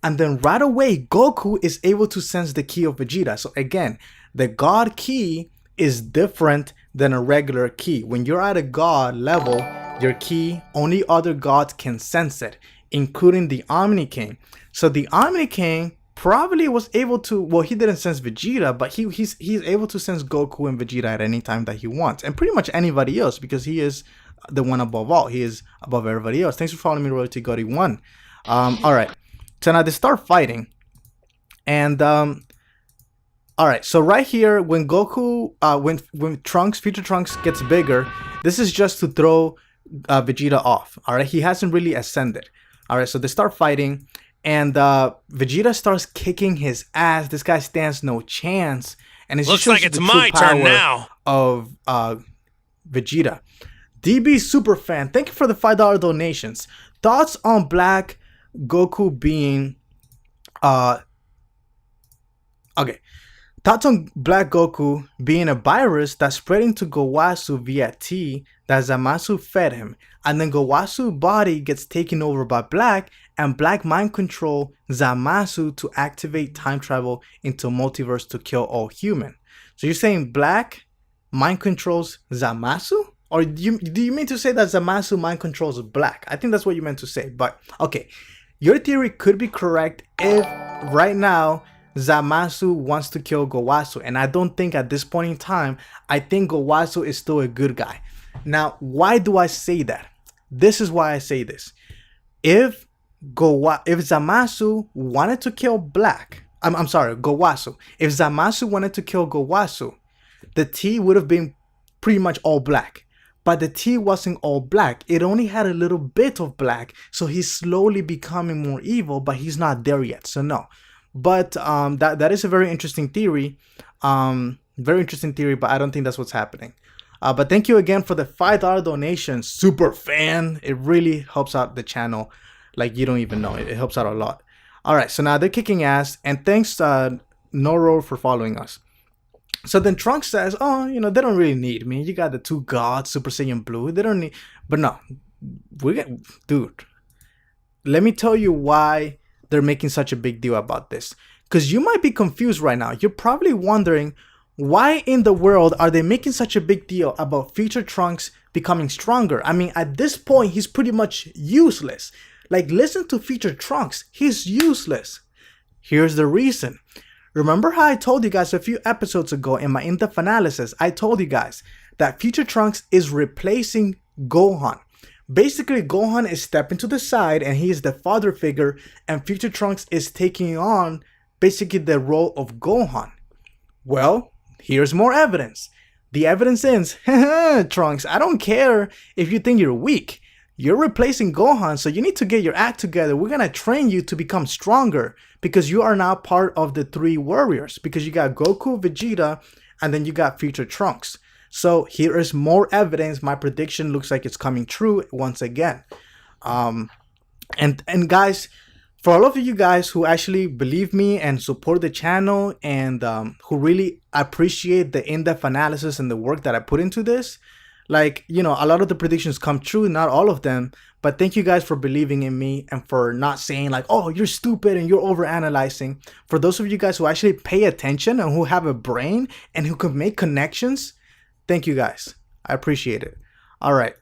A: And then right away, Goku is able to sense the ki of Vegeta. So again, the God ki is different than a regular ki. When you're at a God level, your ki, only other gods can sense it, including the Omni-King. So the Omni-King probably was able to, well, he didn't sense Vegeta, but he's able to sense Goku and Vegeta at any time that he wants, and pretty much anybody else, because he is the one above all. He is above everybody else. Thanks for following me, Royalty Gotti 1. All right, so now they start fighting, and all right, so right here, when Goku, when Trunks, future Trunks gets bigger, this is just to throw Vegeta off. All right, he hasn't really ascended. All right, so they start fighting, and Vegeta starts kicking his ass. This guy stands no chance, and it
B: looks like it's my turn now.
A: Of Vegeta. DB Superfan, thank you for the $5 donations. Thoughts on Black Goku being okay. Thoughts on Black Goku being a virus that's spreading to Gowasu via T that Zamasu fed him, and then Gowasu's body gets taken over by Black, and Black mind control Zamasu to activate time travel into multiverse to kill all human. So you're saying Black mind controls Zamasu? Or do you mean to say that Zamasu mind controls Black? I think that's what you meant to say, but okay. Your theory could be correct if right now Zamasu wants to kill Gowasu, and I don't think at this point in time, I think Gowasu is still a good guy. Now, why do I say that? This is why I say this. If Zamasu wanted to kill Black, I'm sorry, Gowasu. If Zamasu wanted to kill Gowasu, the T would have been pretty much all black. But the T wasn't all black. It only had a little bit of black. So he's slowly becoming more evil, but he's not there yet. So no. But that is a very interesting theory. Very interesting theory, but I don't think that's what's happening. But thank you again for the $5 donation. Super fan. It really helps out the channel. Like you don't even know. It helps out a lot. All right. So now they're kicking ass. And thanks Noro for following us. So then Trunks says, oh, you know, they don't really need me. You got the 2 gods, Super Saiyan Blue. They don't need... But no. Dude. Let me tell you why they're making such a big deal about this. Because you might be confused right now. You're probably wondering, why in the world are they making such a big deal about future Trunks becoming stronger? I mean, at this point, he's pretty much useless. Like, listen to future Trunks. He's useless. Here's the reason. Remember how I told you guys a few episodes ago in my in-depth analysis, I told you guys that Future Trunks is replacing Gohan. Basically, Gohan is stepping to the side and he is the father figure, and Future Trunks is taking on basically the role of Gohan. Well, here's more evidence. The evidence is, Trunks, I don't care if you think you're weak. You're replacing Gohan, so you need to get your act together. We're going to train you to become stronger because you are now part of the 3 warriors. Because you got Goku, Vegeta, and then you got future Trunks. So here is more evidence. My prediction looks like it's coming true once again. And guys, for all of you guys who actually believe me and support the channel and who really appreciate the in-depth analysis and the work that I put into this, like, you know, a lot of the predictions come true, not all of them, but thank you guys for believing in me and for not saying like, oh, you're stupid and you're overanalyzing. For those of you guys who actually pay attention and who have a brain and who can make connections, thank you guys. I appreciate it. All right.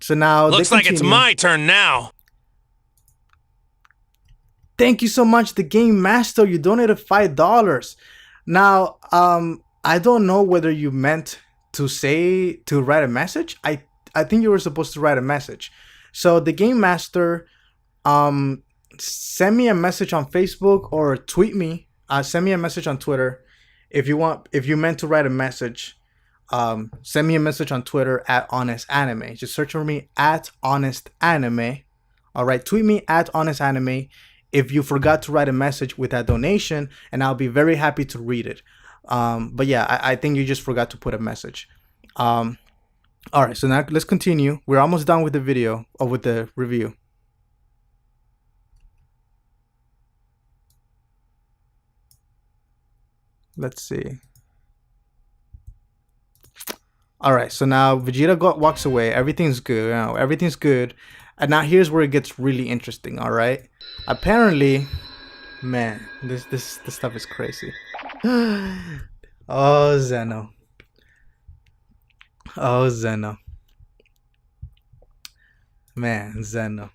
A: So now
B: looks like it's my turn now.
A: Thank you so much, the Game Master. You donated $5. Now, I don't know whether you meant to write a message. I think you were supposed to write a message. So the Game Master, send me a message on Facebook or tweet me. Send me a message on Twitter if you want. If you meant to write a message, send me a message on Twitter at Honest Anime. Just search for me at Honest Anime. All right, tweet me at Honest Anime if you forgot to write a message with that donation, and I'll be very happy to read it. But yeah, I think you just forgot to put a message. All right, so now let's continue. We're almost done with the video or with the review. Let's see. All right, so now Vegeta walks away. Everything's good. You know, everything's good. And now here's where it gets really interesting. All right. Apparently, man, this stuff is crazy. Oh, Zeno. Oh, Zeno. Man, Zeno.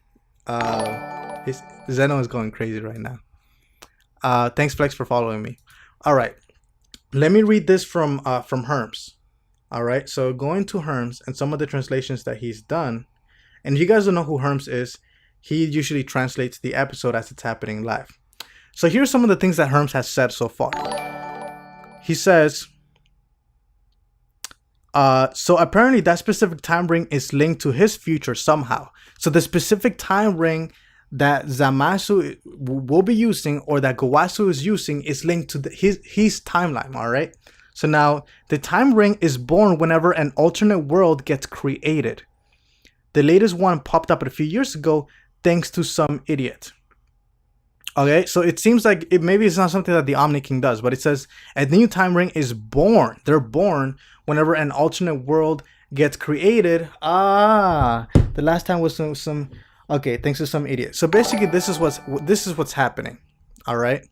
A: Zeno is going crazy right now. Thanks, Flex, for following me. All right. Let me read this from Herms. All right. So going to Herms and some of the translations that he's done. And if you guys don't know who Herms is, he usually translates the episode as it's happening live. So here's some of the things that Herms has said so far. He says, so apparently that specific time ring is linked to his future somehow. So the specific time ring that Zamasu will be using, or that Gowasu is using, is linked to his timeline, all right? So now the time ring is born whenever an alternate world gets created. The latest one popped up a few years ago thanks to some idiot. Okay, so it seems like maybe it's not something that the Omni-King does, but it says a new time ring is born. They're born whenever an alternate world gets created. The last time was some okay, thanks to some idiot. So basically this is what's happening. All right.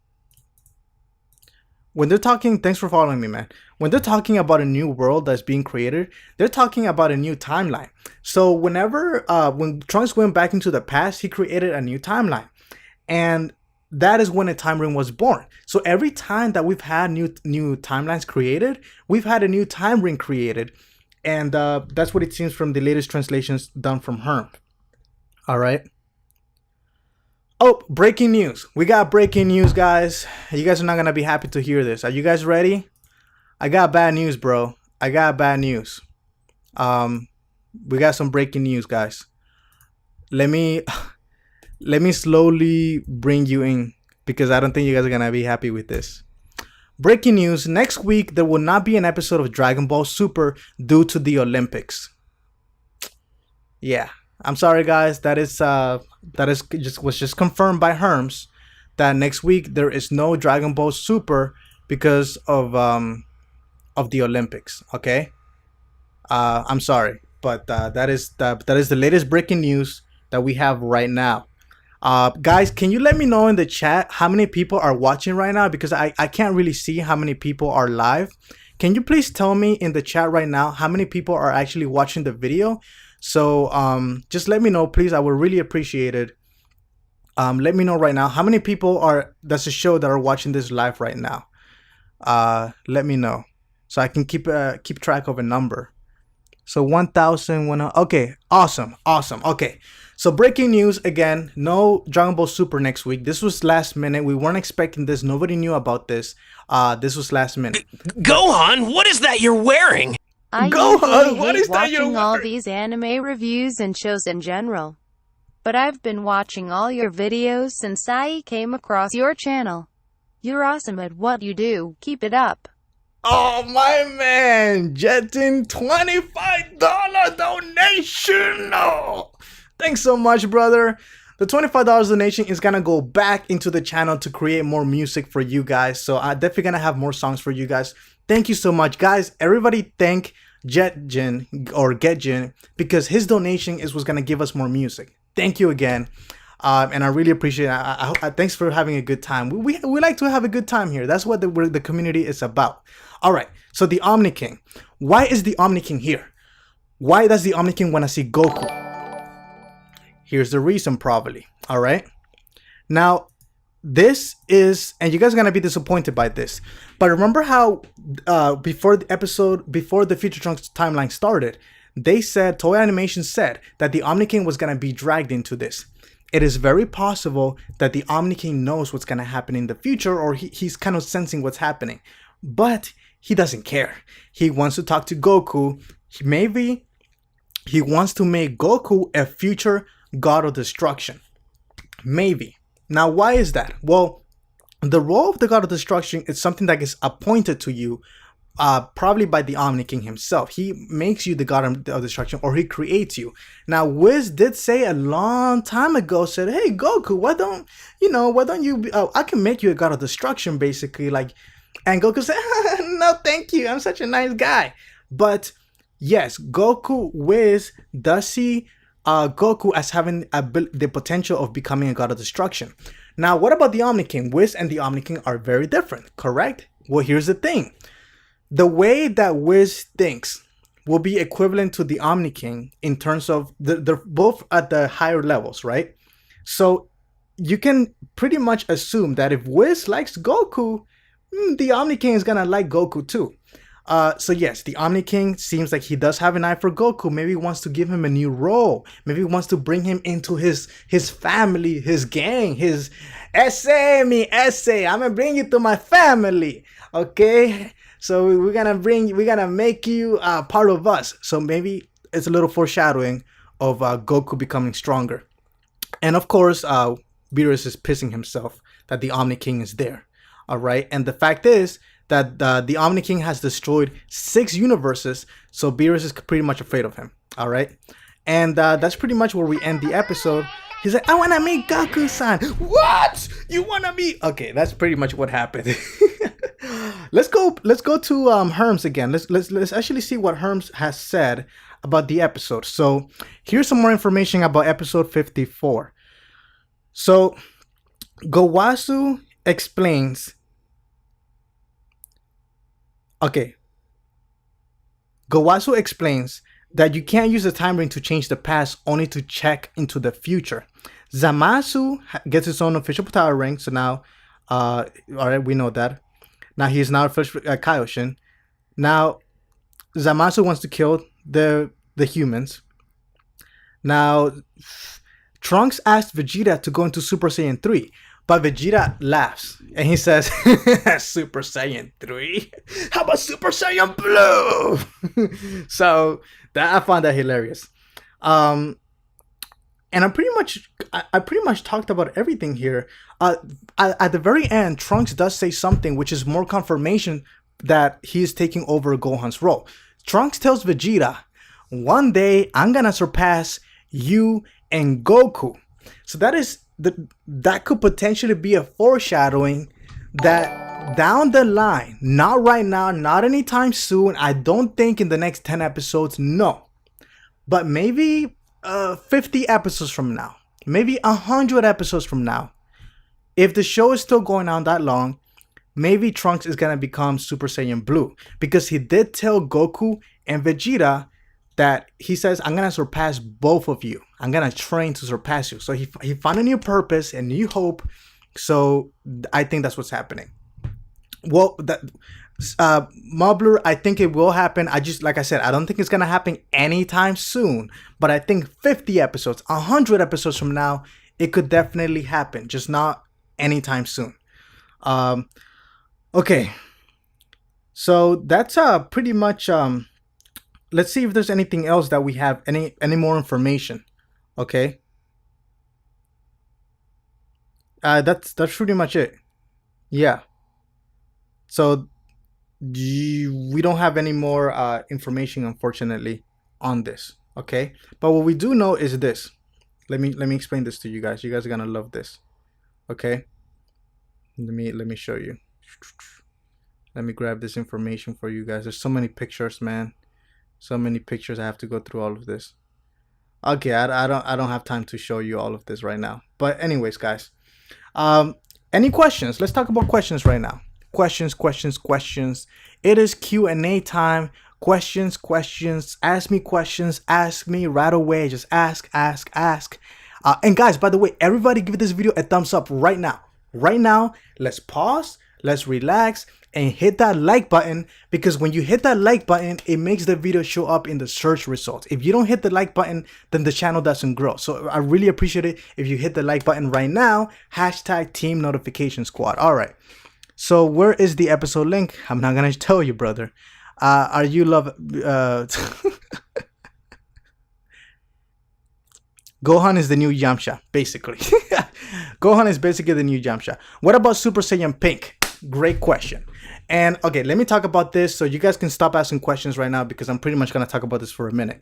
A: When they're talking, thanks for following me, man. When they're talking about a new world that's being created, they're talking about a new timeline. So whenever when Trunks went back into the past, he created a new timeline. And that is when a time ring was born. So every time that we've had new timelines created, we've had a new time ring created. And that's what it seems from the latest translations done from Herm. All right. Oh, breaking news. We got breaking news, guys. You guys are not going to be happy to hear this. Are you guys ready? I got bad news, bro. I got bad news. We got some breaking news, guys. Let me slowly bring you in because I don't think you guys are going to be happy with this. Breaking news. Next week, there will not be an episode of Dragon Ball Super due to the Olympics. Yeah. I'm sorry, guys. That is just confirmed by Herms that next week there is no Dragon Ball Super because of the Olympics. Okay, I'm sorry, but that is the latest breaking news that we have right now. Guys, can you let me know in the chat how many people are watching right now? Because I can't really see how many people are live. Can you please tell me in the chat right now how many people are actually watching the video? So just let me know, please. I would really appreciate it. Let me know right now how many people that's a show that are watching this live right now. Let me know so I can keep track of a number. So 1,000. Okay, awesome. Okay, so breaking news again. No Dragon Ball Super next week. This was last minute. We weren't expecting this. Nobody knew about this. This was last minute.
B: Gohan, what is that you're wearing?
D: I usually hate watching all these anime reviews and shows in general. But I've been watching all your videos since I came across your channel. You're awesome at what you do. Keep it up.
A: Oh, my man. Jetting $25 donation. Oh, thanks so much, brother. The $25 donation is going to go back into the channel to create more music for you guys. So I'm definitely going to have more songs for you guys. Thank you so much, guys. Everybody thank Jetjin or Getjin because his donation is what's going to give us more music. Thank you again. And I really appreciate it. Thanks for having a good time. We like to have a good time here. That's what the community is about. All right. So the Omni-King. Why is the Omni-King here? Why does the Omni-King want to see Goku? Here's the reason, probably. All right. Now, this is, and you guys are gonna be disappointed by this, but remember how before the Future Trunks timeline started, they said, Toei Animation said that the Omni-King was gonna be dragged into this. It is very possible that the Omni-King knows what's gonna happen in the future, or he's kind of sensing what's happening, but he doesn't care. He wants to talk to Goku. Maybe he wants to make Goku a future god of destruction. Maybe. Now, why is that? Well, the role of the God of Destruction is something that is appointed to you probably by the Omni-King himself. He makes you the God of Destruction, or he creates you. Now, Wiz did say a long time ago, said, hey, Goku, why don't you, I can make you a God of Destruction, basically. And Goku said, no, thank you. I'm such a nice guy. But yes, Wiz does see Goku as having the potential of becoming a God of Destruction. Now, what about the Omni-King? Wiz and the Omni-King are very different, correct? Well, here's the thing. The way that Wiz thinks will be equivalent to the Omni-King in terms of, they're both at the higher levels, right? So you can pretty much assume that if Wiz likes Goku, the Omni-King is gonna like Goku too. So yes, the Omni-King seems like he does have an eye for Goku. Maybe he wants to give him a new role. Maybe he wants to bring him into his family, his gang, his essay, I'm gonna bring you to my family. Okay? So we're gonna make you part of us. So maybe it's a little foreshadowing of Goku becoming stronger. And of course, Beerus is pissing himself that the Omni-King is there. All right? And the fact is that the Omni-King has destroyed 6 universes, so Beerus is pretty much afraid of him. All right, and that's pretty much where we end the episode. He's like, I wanna meet Goku-san. What? You wanna meet? Okay, that's pretty much what happened. Let's go to Herms again. Let's actually see what Herms has said about the episode. So here's some more information about episode 54. So Gowasu explains. Okay. Gowasu explains that you can't use the time ring to change the past, only to check into the future. Zamasu gets his own official power ring, so now, all right, we know that. Now he is now official Kaioshin. Now, Zamasu wants to kill the humans. Now, Trunks asked Vegeta to go into Super Saiyan 3, but Vegeta laughs and he says, Super Saiyan 3? How about Super Saiyan Blue? So that I found that hilarious. And I pretty much talked about everything here. At the very end, Trunks does say something which is more confirmation that he is taking over Gohan's role. Trunks tells Vegeta, one day I'm gonna surpass you and Goku. So that could potentially be a foreshadowing that down the line, not right now, not anytime soon, I don't think in the next 10 episodes, no. But maybe 50 episodes from now, maybe 100 episodes from now, if the show is still going on that long, maybe Trunks is going to become Super Saiyan Blue. Because he did tell Goku and Vegeta that he says, I'm going to surpass both of you. I'm going to train to surpass you. So he found a new purpose, a new hope. So I think that's what's happening. Well, Mobler, I think it will happen. Like I said, I don't think it's going to happen anytime soon. But I think 50 episodes, 100 episodes from now, it could definitely happen. Just not anytime soon. Okay. So that's pretty much... let's see if there's anything else that we have, any more information. Okay. That's pretty much it. Yeah. So we don't have any more information, unfortunately, on this. Okay. But what we do know is this. Let me explain this to you guys. You guys are gonna love this. Okay. Let me show you. Let me grab this information for you guys. There's so many pictures, man. So many pictures. I have to go through all of this. Okay, I don't have time to show you all of this right now. But anyways, guys, any questions? Let's talk about questions right now. Questions. It is Q&A time. Questions. Ask me questions. Ask me right away. Just ask. And guys, by the way, everybody give this video a thumbs up right now. Right now, let's pause. Let's relax and hit that like button, because when you hit that like button, it makes the video show up in the search results. If you don't hit the like button, then the channel doesn't grow. So I really appreciate it if you hit the like button right now. # Team Notification Squad. All right. So where is the episode link? I'm not gonna tell you, brother. Are you love? Gohan is the new Yamcha, basically. Gohan is basically the new Yamcha. What about Super Saiyan Pink? Great question. And okay, let me talk about this so you guys can stop asking questions right now, because I'm pretty much going to talk about this for a minute.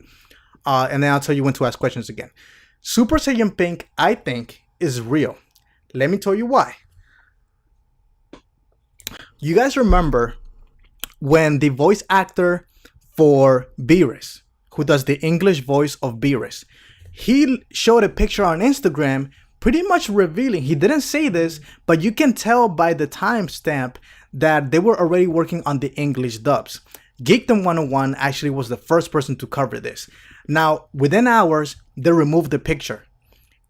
A: And then I'll tell you when to ask questions again. Super Saiyan Pink, I think, is real. Let me tell you why. You guys remember when the voice actor for Beerus, who does the English voice of Beerus, he showed a picture on Instagram pretty much revealing, he didn't say this, but you can tell by the timestamp that they were already working on the English dubs. Geekdom 101 actually was the first person to cover this. Now, within hours, they removed the picture.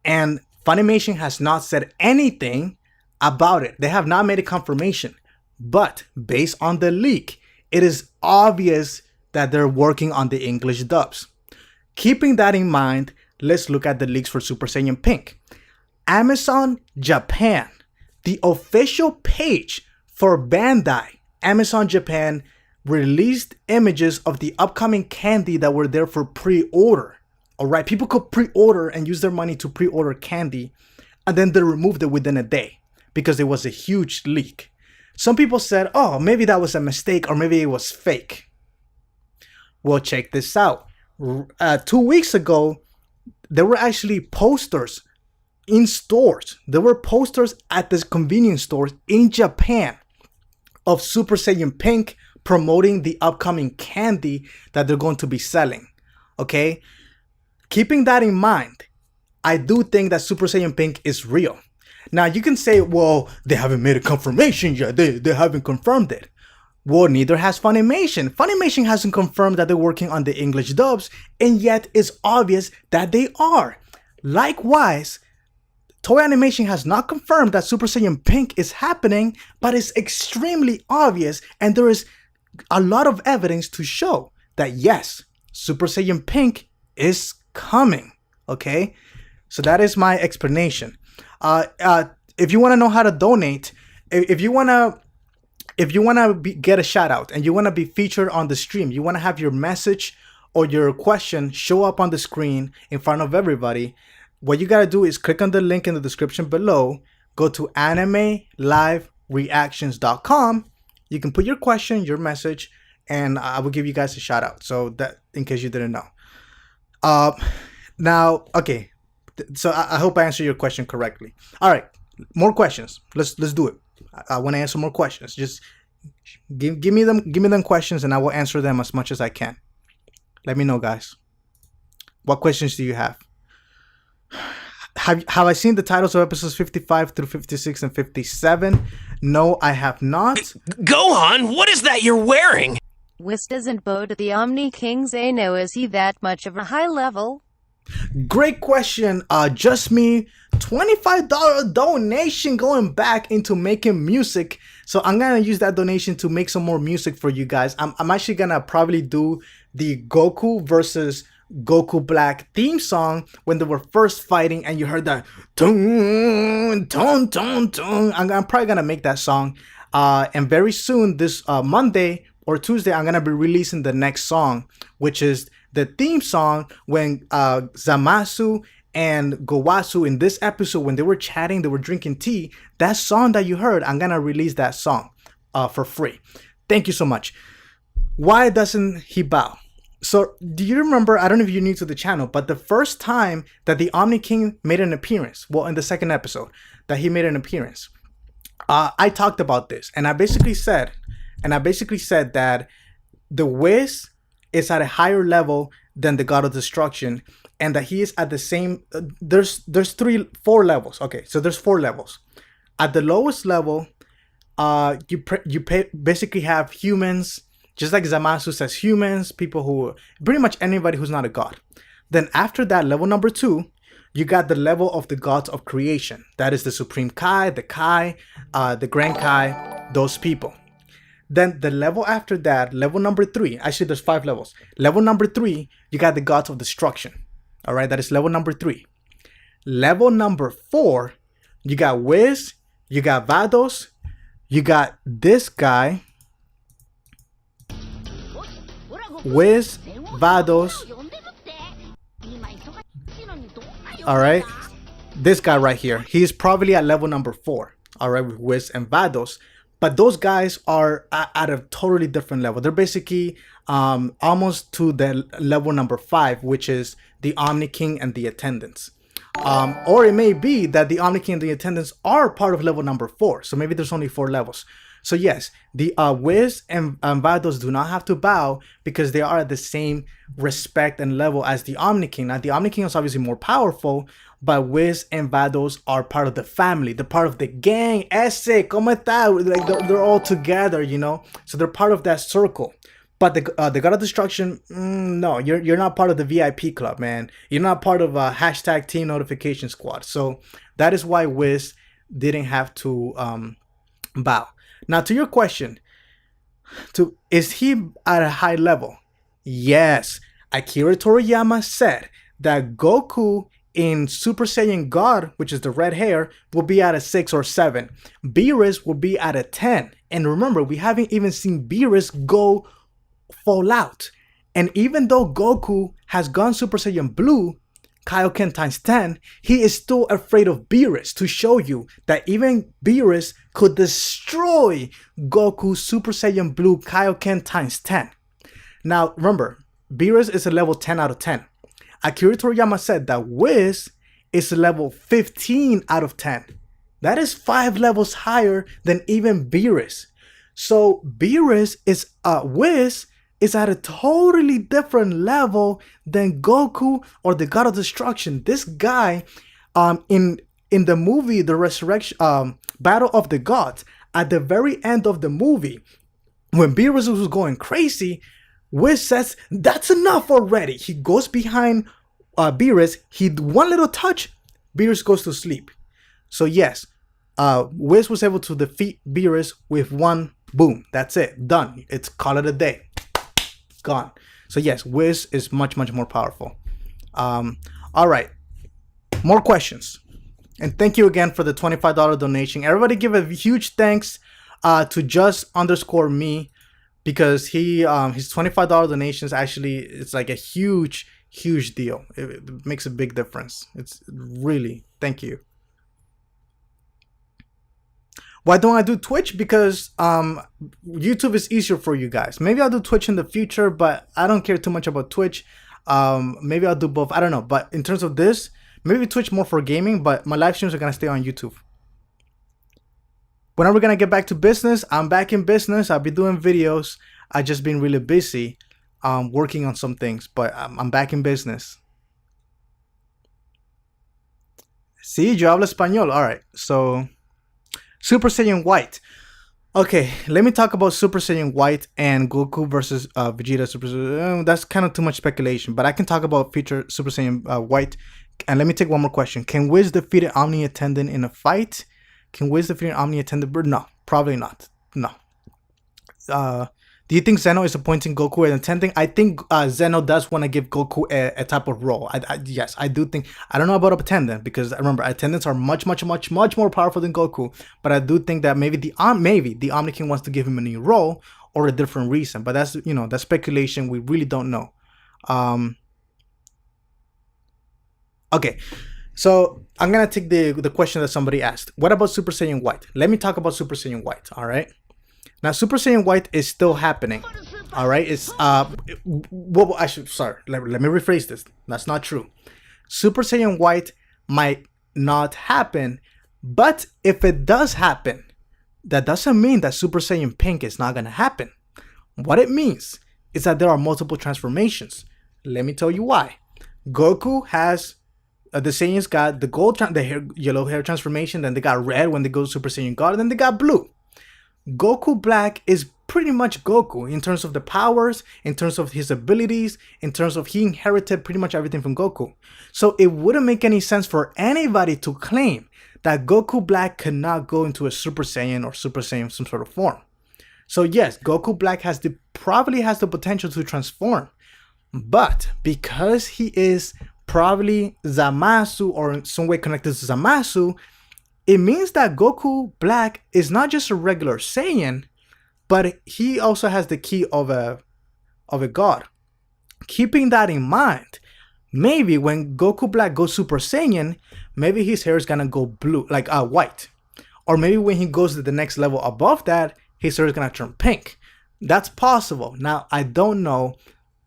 A: And Funimation has not said anything about it. They have not made a confirmation. But based on the leak, it is obvious that they're working on the English dubs. Keeping that in mind, let's look at the leaks for Super Saiyan Pink. Amazon Japan, the official page for Bandai, Amazon Japan released images of the upcoming candy that were there for pre-order. All right, people could pre-order and use their money to pre-order candy, and then they removed it within a day because it was a huge leak. Some people said, oh, maybe that was a mistake, or maybe it was fake. Well, check this out. 2 weeks ago, there were actually posters in stores. There were posters at this convenience stores in Japan of Super Saiyan Pink promoting the upcoming candy that they're going to be selling. Okay? Keeping that in mind, I do think that Super Saiyan Pink is real. Now, you can say, well, they haven't made a confirmation yet. They haven't confirmed it. Well, neither has Funimation. Funimation hasn't confirmed that they're working on the English dubs, and yet it's obvious that they are. Likewise, Toei Animation has not confirmed that Super Saiyan Pink is happening, but it's extremely obvious, and there is a lot of evidence to show that yes, Super Saiyan Pink is coming. Okay, so that is my explanation. If you want to know how to donate, if you want to get a shout out and you want to be featured on the stream, you want to have your message or your question show up on the screen in front of everybody, what you got to do is click on the link in the description below, go to animelivereactions.com. You can put your question, your message, and I will give you guys a shout out. So that, in case you didn't know. Now, okay. So I hope I answered your question correctly. All right, more questions. Let's do it. I want to answer more questions. Just give me them questions, and I will answer them as much as I can. Let me know, guys. What questions do you have? Have I seen the titles of episodes 55 through 56 and 57? No, I have not.
B: Gohan, what is that you're wearing?
D: Whis doesn't bow to the Omni-King Zeno. Is he that much of a high level?
A: Great question. Just me, $25 donation going back into making music. So I'm gonna use that donation to make some more music for you guys. I'm actually gonna probably do the Goku versus Goku Black theme song when they were first fighting, and you heard that dun, dun, dun, dun. I'm probably gonna make that song. And very soon, this Monday or Tuesday, I'm gonna be releasing the next song, which is the theme song when Zamasu and Gowasu in this episode, when they were chatting, they were drinking tea. That song that you heard, I'm gonna release that song for free. Thank you so much. Why doesn't he bow? So do you remember, I don't know if you're new to the channel, but the first time that the Omni-King made an appearance, well, in the second episode that he made an appearance, I talked about this, and I basically said that the Whis is at a higher level than the God of Destruction, and that he is at the same. There's 4 levels. Okay, so there's 4 levels. At the lowest level, basically have humans, just like Zamasu says, humans, people who pretty much anybody who's not a god. Then after that, level number 2, you got the level of the gods of creation. That is the Supreme Kai, the Grand Kai, those people. Then the level after that, level number 3, actually there's 5 levels. Level number 3, you got the gods of destruction. All right, that is level number 3. Level number 4, you got Whis, you got Vados, you got this guy, Whis, Vados. All right, this guy right here, he's probably at level number 4. All right, with Whis and Vados. But those guys are at a totally different level. They're basically almost to the level number 5, which is the Omni-King and the attendants. Or it may be that the Omni-King and the attendants are part of level number 4. So maybe there's only 4 levels. So yes, the Whis and Vados do not have to bow because they are at the same respect and level as the Omni-King. Now the Omni-King is obviously more powerful, but Whis and Vados are part of the family. They're part of the gang. Ese, ¿cómo está? Like they're all together, you know? So they're part of that circle. But the God of Destruction, no, you're not part of the VIP club, man. You're not part of a hashtag Team Notification Squad. So that is why Whis didn't have to bow. Now to your question, is he at a high level? Yes. Akira Toriyama said that Goku in Super Saiyan God, which is the red hair, will be at a 6 or 7. Beerus will be at a 10. And remember, we haven't even seen Beerus go full out. And even though Goku has gone Super Saiyan Blue, Kaioken times 10, he is still afraid of Beerus, to show you that even Beerus could destroy Goku Super Saiyan Blue Kaioken times 10. Now remember, Beerus is a level 10 out of 10. Akira Toriyama said that Whis is level 15 out of 10. That is 5 levels higher than even Beerus. So Beerus is Whis is at a totally different level than Goku or the God of Destruction. This guy, in the movie The Resurrection, Battle of the Gods, at the very end of the movie, when Beerus was going crazy, Whis says, "That's enough already." He goes behind Beerus. He one little touch, Beerus goes to sleep. So yes, Whis was able to defeat Beerus with one boom. That's it. Done. It's call it a day. Gone. So yes, Whis is much more powerful. All right. More questions. And thank you again for the $25 donation. Everybody give a huge thanks to just_me, because he his $25 donations actually, it's like a huge deal. It makes a big difference. It's really, thank you. Why don't I do Twitch? Because YouTube is easier for you guys. Maybe I'll do Twitch in the future, but I don't care too much about Twitch. Maybe I'll do both. I don't know. But in terms of this, maybe Twitch more for gaming, but my live streams are going to stay on YouTube. When are we going to get back to business? I'm back in business. I'll be doing videos. I've just been really busy working on some things, but I'm back in business. Sí, yo hablo español. All right. So Super Saiyan White. Okay, let me talk about Super Saiyan White and Goku versus Vegeta Super Saiyan. That's kind of too much speculation, but I can talk about future Super Saiyan White. And let me take one more question. Can Whis defeat an Omni Attendant in a fight? Can Whis defeat an Omni Attendant bird? No, probably not. No. Do you think Zeno is appointing Goku as attendant? I think Zeno does want to give Goku a type of role. Yes, I do think. I don't know about attendant, because remember, attendants are much more powerful than Goku. But I do think that maybe the Omni-King wants to give him a new role or a different reason. But that's, that's speculation. We really don't know. Okay, so I'm gonna take the question that somebody asked. What about Super Saiyan White? Let me talk about Super Saiyan White. All right. Now, Super Saiyan White is still happening. All right. It's let me rephrase this. That's not true. Super Saiyan White might not happen, but if it does happen, that doesn't mean that Super Saiyan Pink is not gonna happen. What it means is that there are multiple transformations. Let me tell you why. Goku has the Saiyans got the yellow hair transformation, then they got red when they go to Super Saiyan God, and then they got blue. Goku Black is pretty much Goku in terms of the powers, in terms of his abilities, in terms of he inherited pretty much everything from Goku. So it wouldn't make any sense for anybody to claim that Goku Black cannot go into a Super Saiyan or Super Saiyan some sort of form. So yes, Goku Black probably has the potential to transform, but because he is probably Zamasu or in some way connected to Zamasu, it means that Goku Black is not just a regular Saiyan, but he also has the key of a god. Keeping that in mind, maybe when Goku Black goes Super Saiyan, maybe his hair is gonna go blue, like white. Or maybe when he goes to the next level above that, his hair is gonna turn pink. That's possible. Now, I don't know,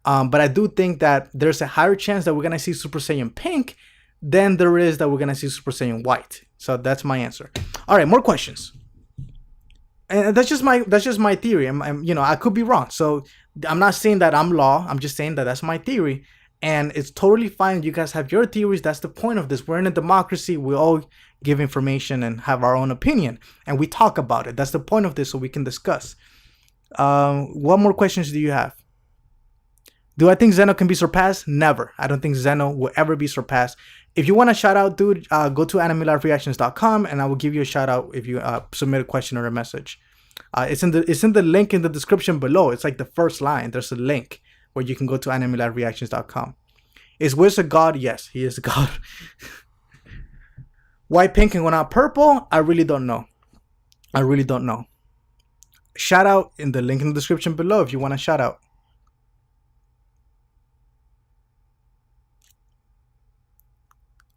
A: but I do think that there's a higher chance that we're gonna see Super Saiyan Pink than there is that we're gonna see Super Saiyan White. So that's my answer. All right, more questions. And that's just my theory. I could be wrong. So I'm not saying that I'm law. I'm just saying that that's my theory, and it's totally fine. You guys have your theories. That's the point of this. We're in a democracy. We all give information and have our own opinion, and we talk about it. That's the point of this, so we can discuss. What more questions do you have? Do I think Zeno can be surpassed? Never. I don't think Zeno will ever be surpassed. If you want a shout out, dude, go to animelivereactions.com and I will give you a shout out if you submit a question or a message. It's in the link in the description below. It's like the first line. There's a link where you can go to animelivereactions.com. Is Wiz a god? Yes, he is a god. Why pink and why not purple? I really don't know. Shout out in the link in the description below if you want a shout out.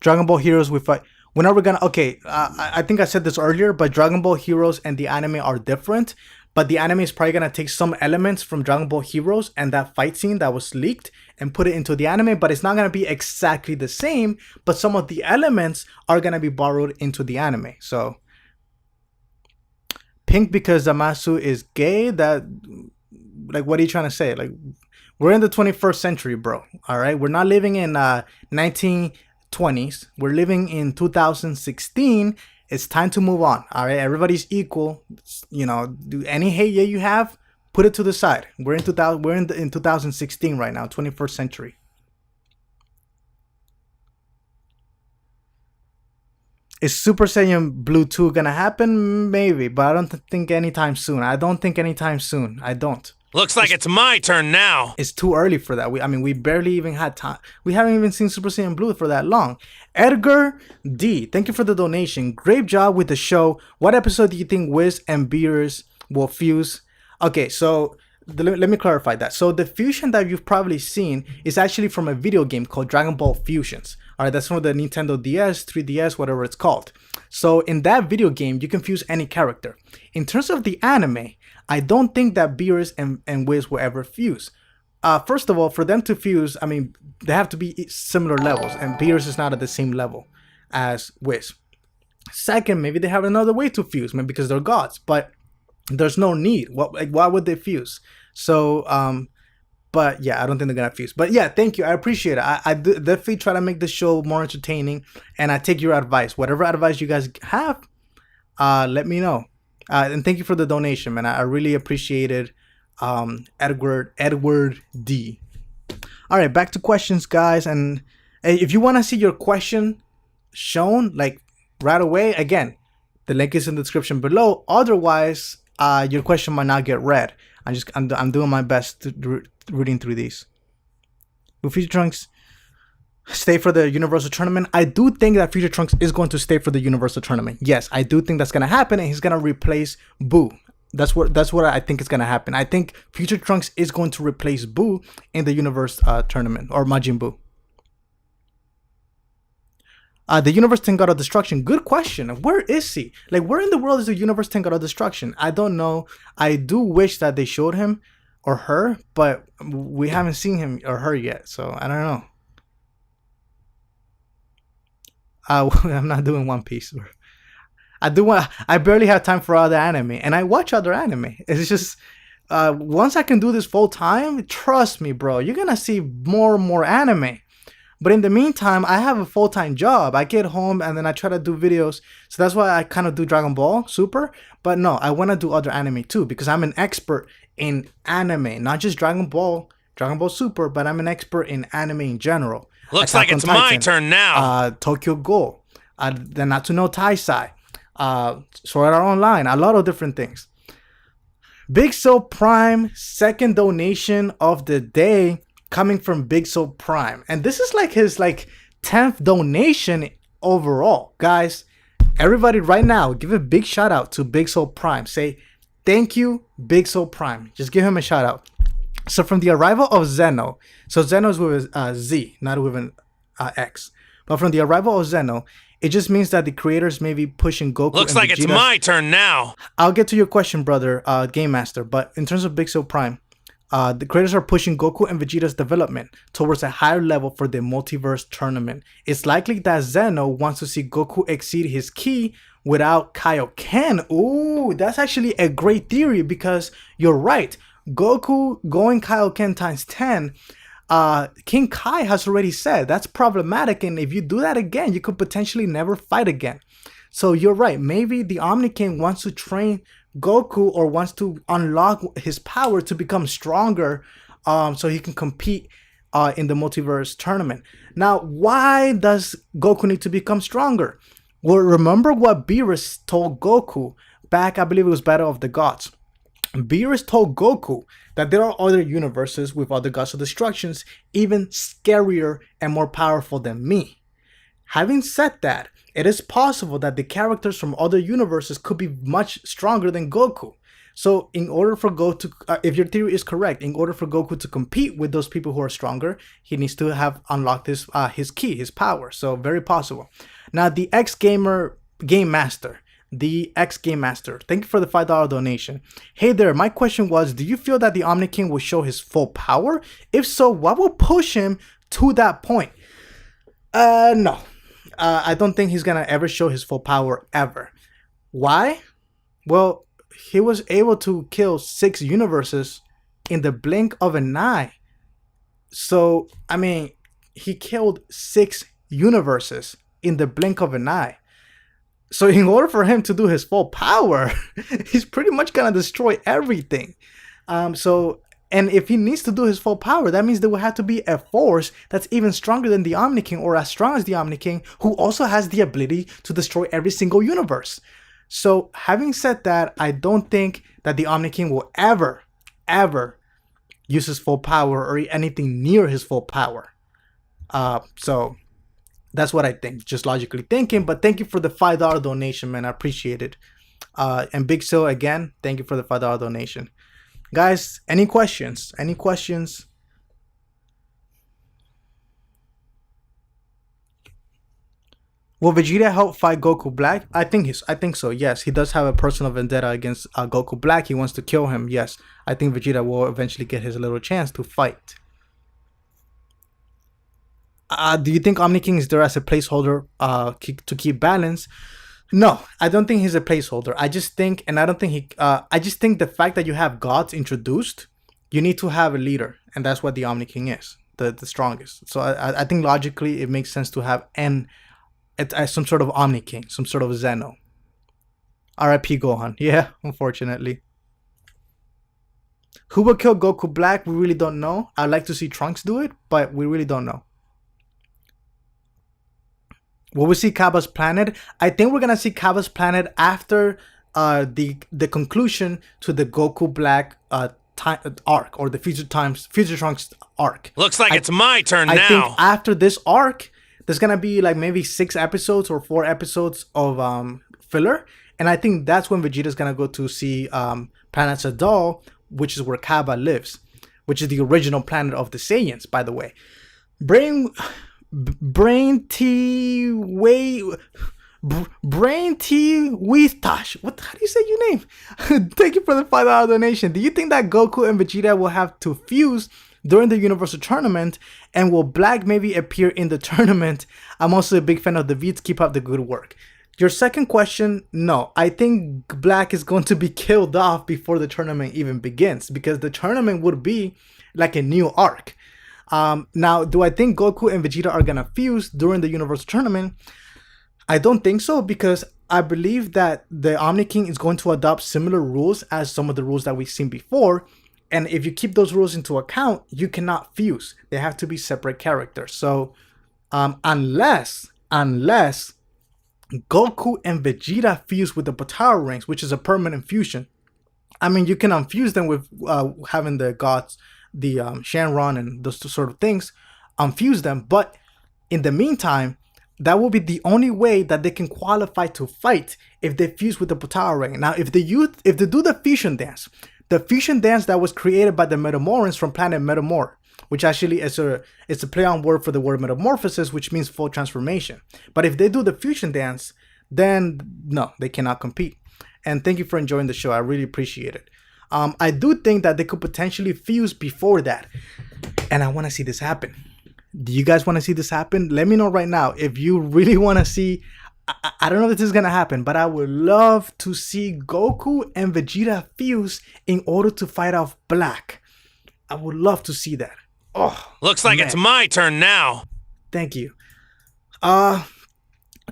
A: Dragon Ball Heroes we fight. When are we gonna? Okay, I think I said this earlier, but Dragon Ball Heroes and the anime are different but the anime is probably gonna take some elements from Dragon Ball Heroes and that fight scene that was leaked and put it into the anime, but it's not gonna be exactly the same, but some of the elements are gonna be borrowed into the anime. So pink because Zamasu is gay, that, like, what are you trying to say? Like, we're in the 21st century, bro. All right, we're not living in 1920s. We're living in 2016. It's time to move on. All right, everybody's equal. You know, do any hate you have, put it to the side. We're in 2016 right now, 21st century. Is Super Saiyan Blue 2 gonna happen? Maybe, but I don't think anytime soon. I don't.
B: Looks like it's my turn now.
A: It's too early for that. We barely even had time. We haven't even seen Super Saiyan Blue for that long. Edgar D, thank you for the donation. Great job with the show. What episode do you think Wiz and Beerus will fuse? Okay, so let me clarify that. So the fusion that you've probably seen is actually from a video game called Dragon Ball Fusions. All right, that's from the Nintendo DS, 3DS, whatever it's called. So in that video game, you can fuse any character. In terms of the anime, I don't think that Beerus and Wiz will ever fuse. First of all, for them to fuse, they have to be similar levels, and Beerus is not at the same level as Wiz. Second, maybe they have another way to fuse, maybe because they're gods, but there's no need. Why would they fuse? So, but yeah, I don't think they're gonna fuse. But yeah, thank you. I appreciate it. I definitely try to make the show more entertaining, and I take your advice. Whatever advice you guys have, let me know. And thank you for the donation, man. I really appreciate it. Edward D. All right, back to questions, guys. And if you want to see your question shown like right away, again, the link is in the description below. Otherwise, your question might not get read. I'm doing my best to reading through these. Will Future Trunks stay for the Universal Tournament? I do think that Future Trunks is going to stay for the Universal Tournament. Yes, I do think that's going to happen, and he's going to replace Boo. That's what I think is going to happen. I think Future Trunks is going to replace Boo in the Universe Tournament, or Majin Buu. The Universe 10 God of Destruction. Good question. Where is he? Like, where in the world is the Universe 10 God of Destruction? I don't know. I do wish that they showed him or her, but we haven't seen him or her yet, so I don't know. I'm not doing One Piece. I barely have time for other anime, and I watch other anime. It's just once I can do this full time, trust me, bro, you're gonna see more and more anime. But in the meantime, I have a full-time job. I get home and then I try to do videos. So that's why I kind of do Dragon Ball Super. But no, I want to do other anime too, because I'm an expert in anime, not just Dragon Ball Super, but I'm an expert in anime in general.
B: Looks like it's my turn now.
A: Tokyo Ghoul, the Natsu no Taisai, Sword Art Online, a lot of different things. Big Soul Prime, second donation of the day, coming from Big Soul Prime. And this is like his 10th donation overall. Guys, everybody right now, give a big shout out to Big Soul Prime. Say, thank you, Big Soul Prime. Just give him a shout out. So from the arrival of Zeno, so Zeno is with a Z, not with an X. But from the arrival of Zeno, it just means that the creators may be pushing Goku.
B: Looks like it's my turn now.
A: I'll get to your question, brother, Game Master. But in terms of Big Soul Prime, the creators are pushing Goku and Vegeta's development towards a higher level for the multiverse tournament. It's likely that Zeno wants to see Goku exceed his ki without Kaioken. Ooh, that's actually a great theory, because you're right. Goku going Kaioken times 10, King Kai has already said that's problematic, and if you do that again, you could potentially never fight again. So you're right. Maybe the Omni-King wants to train Goku, or wants to unlock his power to become stronger, so he can compete in the multiverse tournament. Now, why does Goku need to become stronger? Well, remember what Beerus told Goku back, I believe it was Battle of the Gods. Beerus told Goku that there are other universes with other gods of destructions, even scarier and more powerful than me. Having said that, it is possible that the characters from other universes could be much stronger than Goku. So in order for Goku, if your theory is correct, in order for Goku to compete with those people who are stronger, he needs to have unlocked his ki, his power. So very possible. Now the ex-gamer Game Master, the X Game Master. Thank you for the $5 donation. Hey there, my question was, do you feel that the Omni-King will show his full power? If so, what will push him to that point? No. I don't think he's gonna ever show his full power ever. Why? Well, he was able to kill 6 universes in the blink of an eye. So, I mean, he killed 6 universes in the blink of an eye. So in order for him to do his full power, he's pretty much gonna destroy everything. And if he needs to do his full power, that means there will have to be a force that's even stronger than the Omni-King, or as strong as the Omni-King, who also has the ability to destroy every single universe. So having said that, I don't think that the Omni-King will ever use his full power or anything near his full power. So that's what I think, just logically thinking. But thank you for the $5 donation, man. I appreciate it. And Big Sil, again, thank you for the $5 donation. Guys, any questions? Any questions? Will Vegeta help fight Goku Black? I think so. Yes, he does have a personal vendetta against Goku Black. He wants to kill him. Yes, I think Vegeta will eventually get his little chance to fight. Do you think Omni-King is there as a placeholder to keep balance? No, I don't think he's a placeholder. I just think the fact that you have gods introduced, you need to have a leader, and that's what the Omni-King is, the strongest. So I think logically it makes sense to have some sort of Omni-King, some sort of Zeno. R.I.P. Gohan. Yeah, unfortunately. Who will kill Goku Black? We really don't know. I'd like to see Trunks do it, but we really don't know. Will we see Cabba's planet? I think we're gonna see Cabba's planet after the conclusion to the Goku Black arc, or the Future Trunks arc.
B: Looks like it's my turn now.
A: I think after this arc, there's gonna be like maybe 6 episodes or 4 episodes of filler, and I think that's when Vegeta's gonna go to see Planet Sadal, which is where Cabba lives, which is the original planet of the Saiyans, by the way. Brain T Weestash. How do you say your name? Thank you for the $5 donation. Do you think that Goku and Vegeta will have to fuse during the Universal Tournament? And will Black maybe appear in the tournament? I'm also a big fan of the V's. Keep up the good work. Your second question, no. I think Black is going to be killed off before the tournament even begins, because the tournament would be like a new arc. Now, do I think Goku and Vegeta are gonna fuse during the Universal Tournament? I don't think so, because I believe that the Omni-King is going to adopt similar rules as some of the rules that we've seen before. And if you keep those rules into account, you cannot fuse. They have to be separate characters. So, unless Goku and Vegeta fuse with the Potara rings, which is a permanent fusion. I mean, you can unfuse them with having the gods, the Shenron and those sort of things, unfuse them. But in the meantime, that will be the only way that they can qualify to fight, if they fuse with the Potara ring. Now, if they do the fusion dance that was created by the Metamorans from planet Metamor, which actually is a play on word for the word metamorphosis, which means full transformation. But if they do the fusion dance, then no, they cannot compete. And thank you for enjoying the show. I really appreciate it. I do think that they could potentially fuse before that. And I want to see this happen. Do you guys want to see this happen? Let me know right now if you really want to see. I don't know if this is going to happen, but I would love to see Goku and Vegeta fuse in order to fight off Black. I would love to see that. Oh,
B: looks like it's my turn now.
A: Thank you.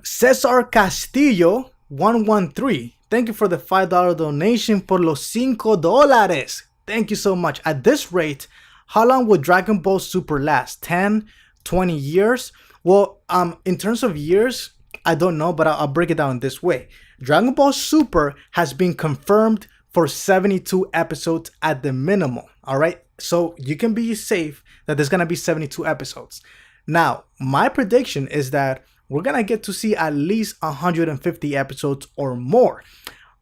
A: Cesar Castillo 113. Thank you for the $5 donation por los $5. Thank you so much. At this rate, how long will Dragon Ball Super last? 10, 20 years? Well, in terms of years, I don't know, but I'll break it down this way. Dragon Ball Super has been confirmed for 72 episodes at the minimum. All right. So you can be safe that there's going to be 72 episodes. Now, my prediction is that we're going to get to see at least 150 episodes or more.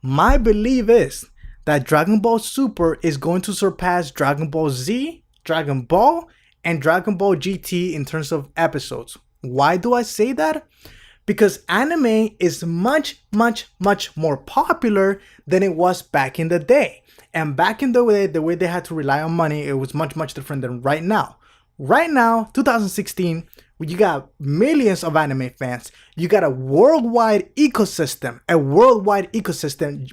A: My belief is that Dragon Ball Super is going to surpass Dragon Ball Z, Dragon Ball, and Dragon Ball GT in terms of episodes. Why do I say that? because anime is much, much, much more popular than it was back in the day. And back in the way they had to rely on money, it was much, much different than right now. Right now, 2016, you got millions of anime fans. You got a worldwide ecosystem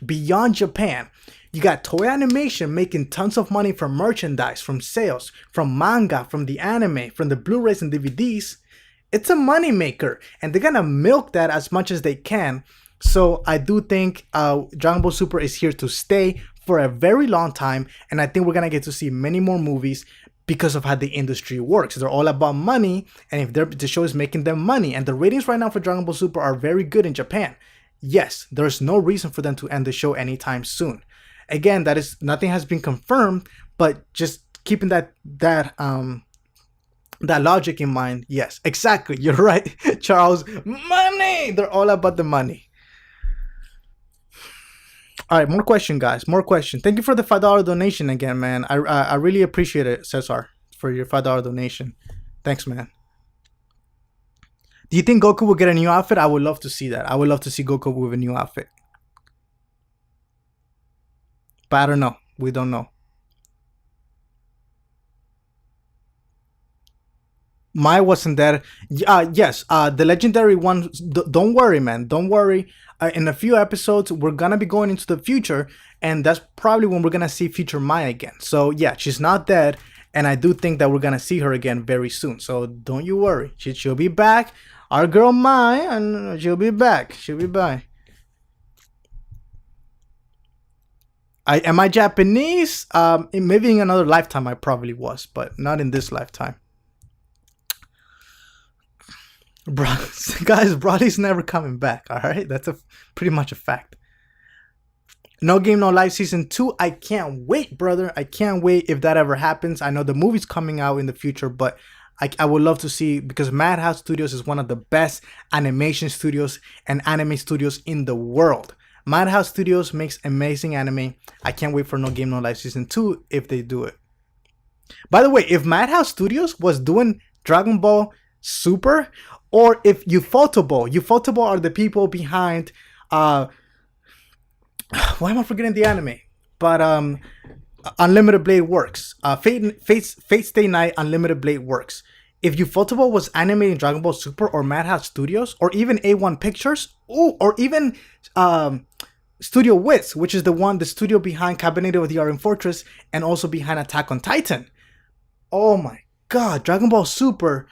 A: beyond Japan. You got Toei Animation making tons of money from merchandise, from sales, from manga, from the anime, from the Blu-rays and DVDs. It's a money maker, and they're gonna milk that as much as they can. So I do think Dragon Ball Super is here to stay for a very long time, and I think we're gonna get to see many more movies because of how the industry works. They're all about money, and if the show is making them money, and the ratings right now for Dragon Ball Super are very good in Japan, yes, there's no reason for them to end the show anytime soon. Again, that is nothing has been confirmed, but just keeping that logic in mind. Yes, exactly. You're right, Charles. Money. They're all about the money. All right, more question, guys. More question. Thank you for the $5 donation again, man. I really appreciate it, Cesar, for your $5 donation. Thanks, man. Do you think Goku will get a new outfit? I would love to see that. I would love to see Goku with a new outfit. But I don't know. We don't know. Mai wasn't there. Yes, the legendary one. Don't worry, man. Don't worry. In a few episodes, we're gonna be going into the future, and that's probably when we're gonna see future Mai again. So yeah, she's not dead, and I do think that we're gonna see her again very soon. So don't you worry. She'll be back. Our girl Mai, and she'll be back. She'll be back. Am I Japanese? Maybe in another lifetime I probably was, but not in this lifetime. Bro, guys, Broly's never coming back, alright? That's pretty much a fact. No Game No Life Season 2. I can't wait, brother. I can't wait if that ever happens. I know the movie's coming out in the future, but I would love to see, because Madhouse Studios is one of the best animation studios and anime studios in the world. Madhouse Studios makes amazing anime. I can't wait for No Game No Life Season 2 if they do it. By the way, if Madhouse Studios was doing Dragon Ball Super, or if Ufotable are the people behind why am I forgetting the anime? But Unlimited Blade Works. Fate Stay Night Unlimited Blade Works. If Ufotable was animating Dragon Ball Super, or Madhouse Studios, or even A1 Pictures, or even Studio Wits, which is the studio behind Cabinet of the Iron Fortress and also behind Attack on Titan. Oh my god, Dragon Ball Super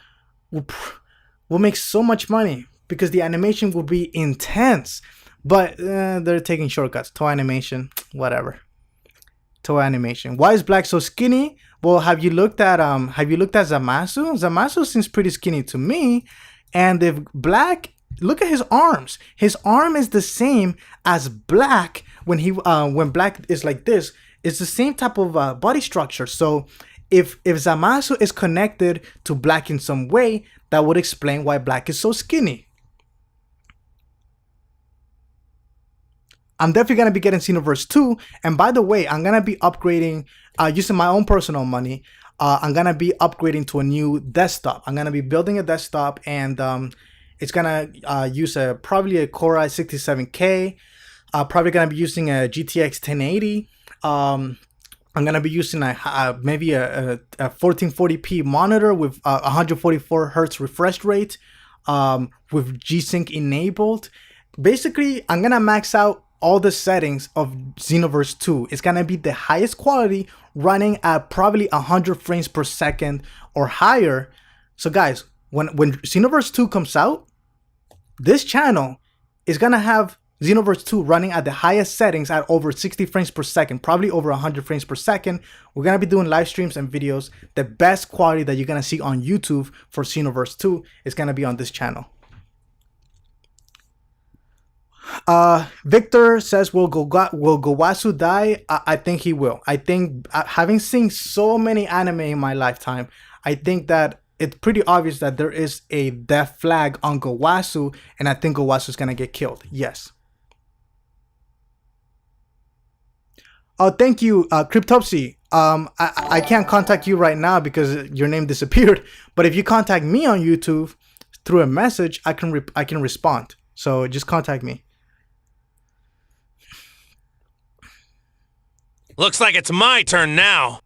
A: will make so much money because the animation will be intense. But they're taking shortcuts. Toei Animation, whatever. Toei Animation. Why is Black so skinny? Well, have you looked at Zamasu? Zamasu seems pretty skinny to me. And if Black, look at his arms. His arm is the same as Black when Black is like this. It's the same type of body structure. So if Zamasu is connected to Black in some way, that would explain why Black is so skinny. I'm definitely going to be getting Xenoverse 2. And by the way, I'm going to be upgrading, using my own personal money. I'm going to be upgrading to a new desktop. I'm going to be building a desktop, and it's going to use probably a Core i67K. Probably going to be using a GTX 1080. I'm going to be using maybe a 1440p monitor with 144 hertz refresh rate, with G-Sync enabled. Basically, I'm going to max out all the settings of Xenoverse 2. It's going to be the highest quality, running at probably 100 frames per second or higher. So guys, when Xenoverse 2 comes out, this channel is going to have Xenoverse 2 running at the highest settings at over 60 frames per second, probably over 100 frames per second. We're going to be doing live streams and videos. The best quality that you're going to see on YouTube for Xenoverse 2 is going to be on this channel. Victor says, will Gowasu die? I think he will. I think, having seen so many anime in my lifetime, I think that it's pretty obvious that there is a death flag on Gowasu, and I think Gowasu is gonna get killed. Yes. Oh, thank you, Cryptopsy. I can't contact you right now because your name disappeared. But if you contact me on YouTube, through a message, I can respond. So just contact me.
B: Looks like it's my turn now.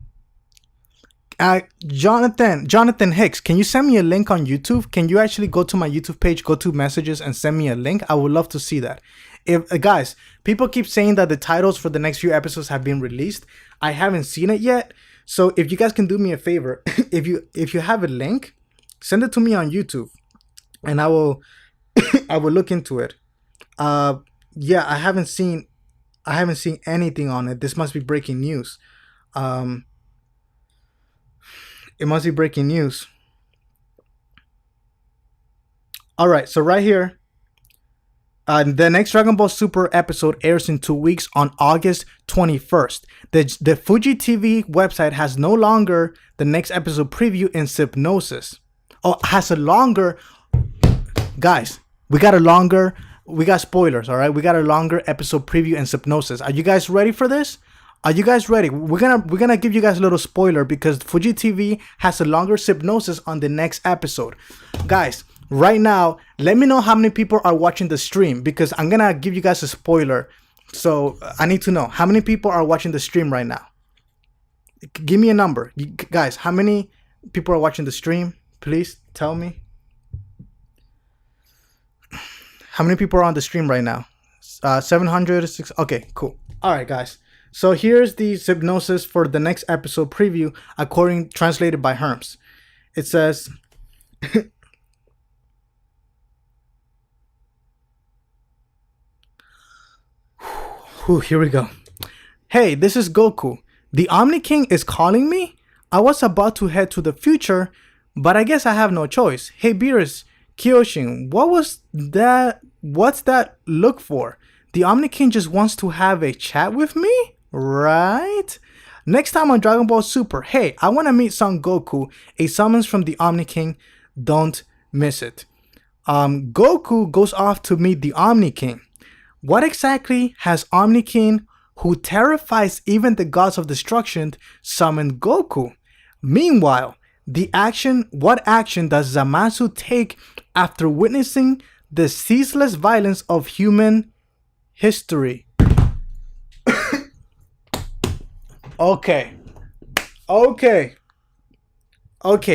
A: Jonathan Hicks, can you send me a link on YouTube? Can you actually go to my YouTube page, go to messages, and send me a link? I would love to see that. If guys, people keep saying that the titles for the next few episodes have been released. I haven't seen it yet. So if you guys can do me a favor, if you have a link, send it to me on YouTube, and I will look into it. Yeah, I haven't seen anything on it. This must be breaking news. It must be breaking news. All right, so right here, the next Dragon Ball Super episode airs in 2 weeks on August 21st. The Fuji TV website has no longer the next episode preview in Hypnosis. Oh, has a longer... Guys, we got spoilers, all right? We got a longer episode preview in Hypnosis. Are you guys ready for this? Are you guys ready? We're gonna give you guys a little spoiler because Fuji TV has a longer Hypnosis on the next episode. Guys, right now, let me know how many people are watching the stream because I'm gonna give you guys a spoiler. So I need to know how many people are watching the stream right now. Give me a number. Guys, how many people are watching the stream? Please tell me. How many people are on the stream right now? 700, 6. Okay, cool. All right, guys. So here's the Hypnosis for the next episode preview, translated by Herms. It says, here we go. Hey, this is Goku. The Omni-King is calling me? I was about to head to the future, but I guess I have no choice. Hey, Beerus, Kyoshin, what's that look for? The Omni-King just wants to have a chat with me? Right? Next time on Dragon Ball Super, hey, I want to meet Son Goku, a summons from the Omni-King. Don't miss it. Goku goes off to meet the Omni-King. What exactly has Omni-King, who terrifies even the gods of destruction, summoned Goku? Meanwhile, what action does Zamasu take after witnessing the ceaseless violence of human history? Okay,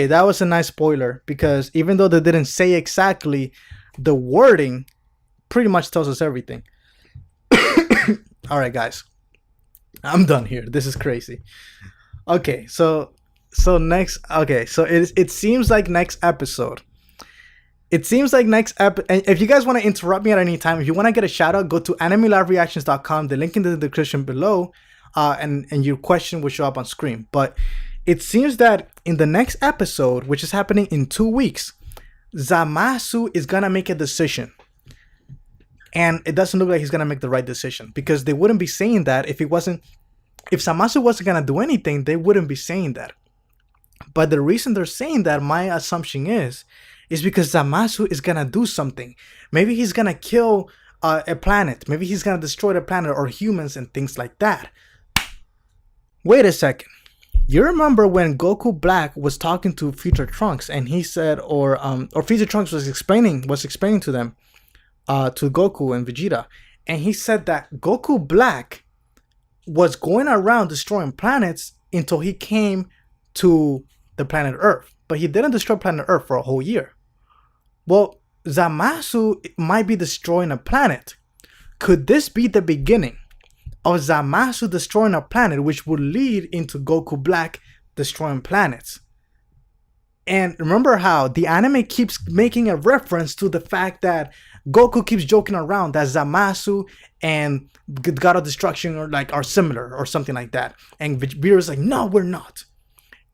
A: that was a nice spoiler because even though they didn't say exactly, the wording pretty much tells us everything. All right, guys, I'm done here. This is crazy. Okay, so next. Okay, so it seems like next episode. It seems like and if you guys want to interrupt me at any time, if you want to get a shout out, go to animelivereactions.com. The link in the description below. And your question will show up on screen. But it seems that in the next episode, which is happening in 2 weeks, Zamasu is gonna make a decision. And it doesn't look like he's gonna make the right decision because they wouldn't be saying that if Zamasu wasn't gonna do anything, they wouldn't be saying that. But the reason they're saying that, my assumption is because Zamasu is gonna do something. Maybe he's gonna kill a planet. Maybe he's gonna destroy the planet or humans and things like that. Wait a second. You remember when Goku Black was talking to Future Trunks and he said, or Future Trunks was explaining to them, to Goku and Vegeta, and he said that Goku Black was going around destroying planets until he came to the planet Earth, but he didn't destroy planet Earth for a whole year. Well, Zamasu might be destroying a planet. Could this be the beginning of Zamasu destroying a planet, which would lead into Goku Black destroying planets? And remember how the anime keeps making a reference to the fact that Goku keeps joking around that Zamasu and God of Destruction are similar or something like that. And Beerus like, no, we're not.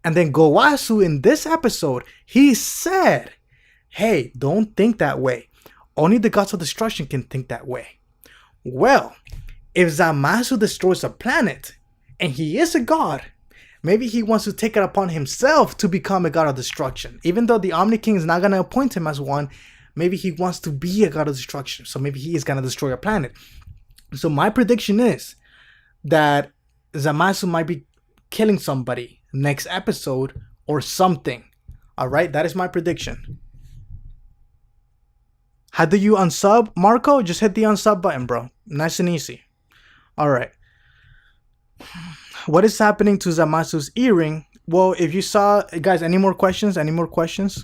A: And then Gowasu in this episode, he said, hey, don't think that way. Only the gods of destruction can think that way. Well, if Zamasu destroys a planet and he is a god, maybe he wants to take it upon himself to become a god of destruction. Even though the Omni-King is not going to appoint him as one, maybe he wants to be a god of destruction. So maybe he is going to destroy a planet. So my prediction is that Zamasu might be killing somebody next episode or something. All right, that is my prediction. How do you unsub? Marco, just hit the unsub button, bro. Nice and easy. All right. What is happening to Zamasu's earring? Well, if you saw, guys, any more questions? Any more questions?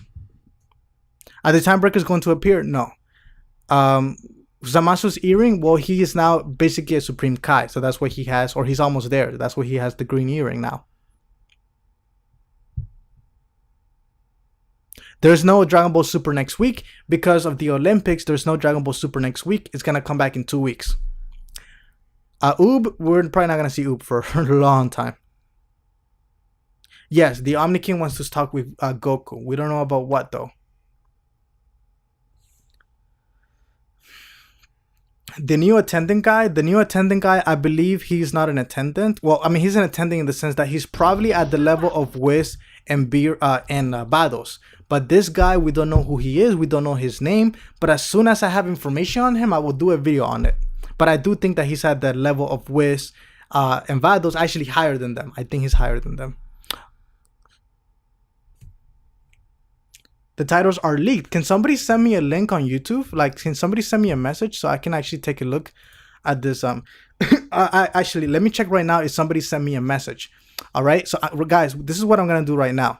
A: Are the time breakers going to appear? No. Zamasu's earring, well, he is now basically a Supreme Kai. So that's what he has, or he's almost there. That's what he has, the green earring now. There's no Dragon Ball Super next week because of the Olympics. There's no Dragon Ball Super next week. It's going to come back in 2 weeks. We're probably not going to see Oob for a long time. Yes, the Omni-King wants to talk with Goku. We don't know about what, though. The new attendant guy, I believe he's not an attendant. Well, I mean, he's an attendant in the sense that he's probably at the level of Whis and Bados. But this guy, we don't know who he is. We don't know his name. But as soon as I have information on him, I will do a video on it. But I do think that he's at the level of Whis and Vados, actually higher than them. I think he's higher than them. The titles are leaked. Can somebody send me a link on YouTube? Like, can somebody send me a message so I can actually take a look at this? Actually, let me check right now if somebody sent me a message. All right. So, guys, this is what I'm going to do right now.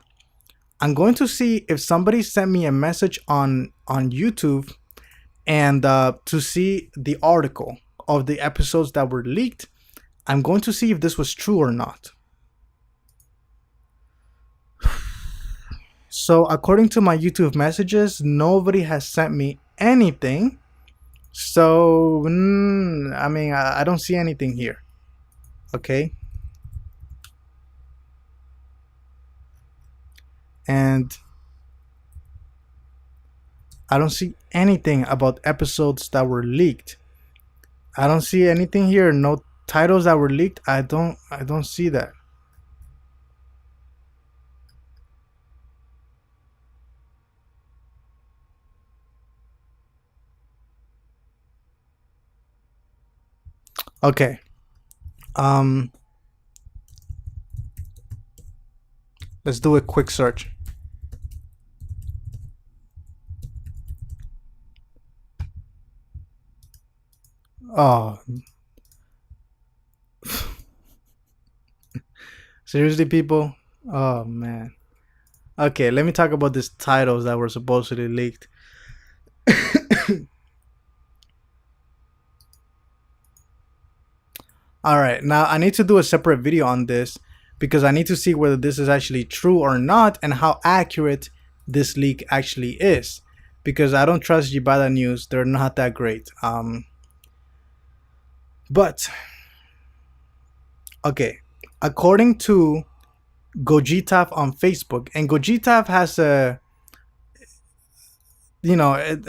A: I'm going to see if somebody sent me a message on YouTube and to see the article of the episodes that were leaked. I'm going to see if this was true or not. So according to my YouTube messages, nobody has sent me anything. So, I mean, I don't see anything here. Okay. And I don't see anything about episodes that were leaked. I don't see anything here. No titles that were leaked. I don't see that. Okay. Let's do a quick search. Oh. Seriously, people? Oh, man. Okay, let me talk about these titles that were supposedly leaked. All right, now I need to do a separate video on this because I need to see whether this is actually true or not and how accurate this leak actually is, because I don't trust Jibada News. They're not that great. But okay, according to Gogitaf on Facebook, and Gogitaf has a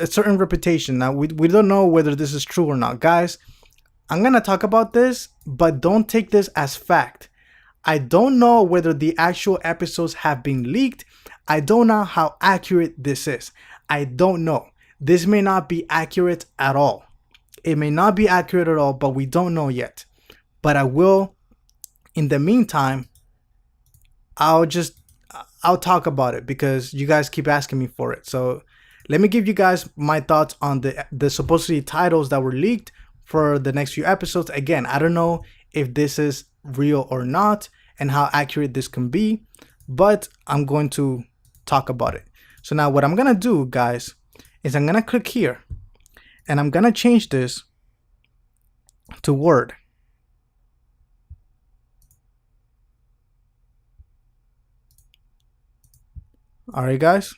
A: certain reputation. Now we don't know whether this is true or not, guys. I'm gonna talk about this, but don't take this as fact. I don't know whether the actual episodes have been leaked. I don't know how accurate this is. I don't know. This may not be accurate at all. It may not be accurate at all, but we don't know yet. But I will, in the meantime, I'll talk about it because you guys keep asking me for it. So let me give you guys my thoughts on the supposedly titles that were leaked for the next few episodes. Again, I don't know if this is real or not and how accurate this can be, but I'm going to talk about it. So now what I'm going to do, guys, is I'm going to click here and I'm going to change this to Word. All right, guys.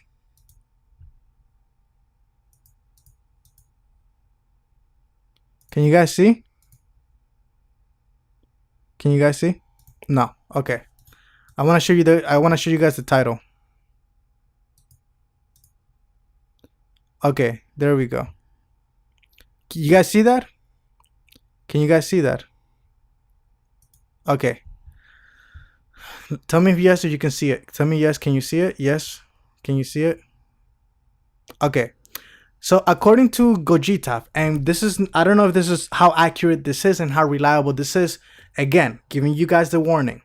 A: Can you guys see? Can you guys see? No. Okay. I want to show you guys the title. Okay, there we go. Can you guys see that? Can you guys see that? Okay. Tell me if yes or you can see it. Tell me yes, can you see it? Yes. Can you see it? Okay. So according to Gogitaf, and this is, I don't know if this is how accurate this is and how reliable this is. Again, giving you guys the warning.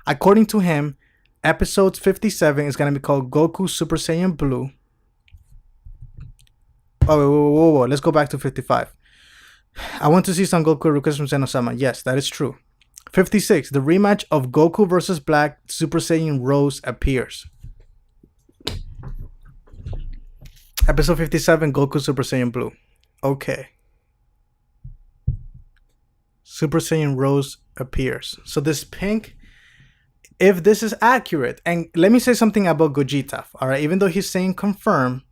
A: According to him, episode 57 is going to be called Goku Super Saiyan Blue. Oh, whoa. Let's go back to 55. I want to see Son Goku request from Zeno-sama. Yes, that is true. 56. The rematch of Goku versus Black Super Saiyan Rose appears. Episode 57, Goku Super Saiyan Blue. Okay. Super Saiyan Rose appears. So this pink, if this is accurate, and let me say something about Gogeta, all right? Even though he's saying confirm,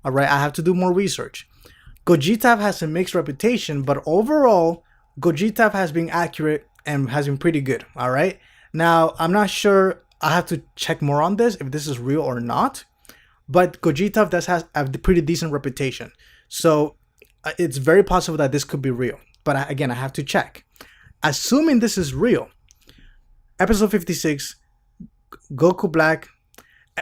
A: all right, I have to do more research. Gogeta has a mixed reputation, but overall, Gogeta has been accurate and has been pretty good, all right? Now, I'm not sure, I have to check more on this, if this is real or not, but Gogeta does have a pretty decent reputation. So, it's very possible that this could be real. But again, I have to check. Assuming this is real, episode 56, Goku Black.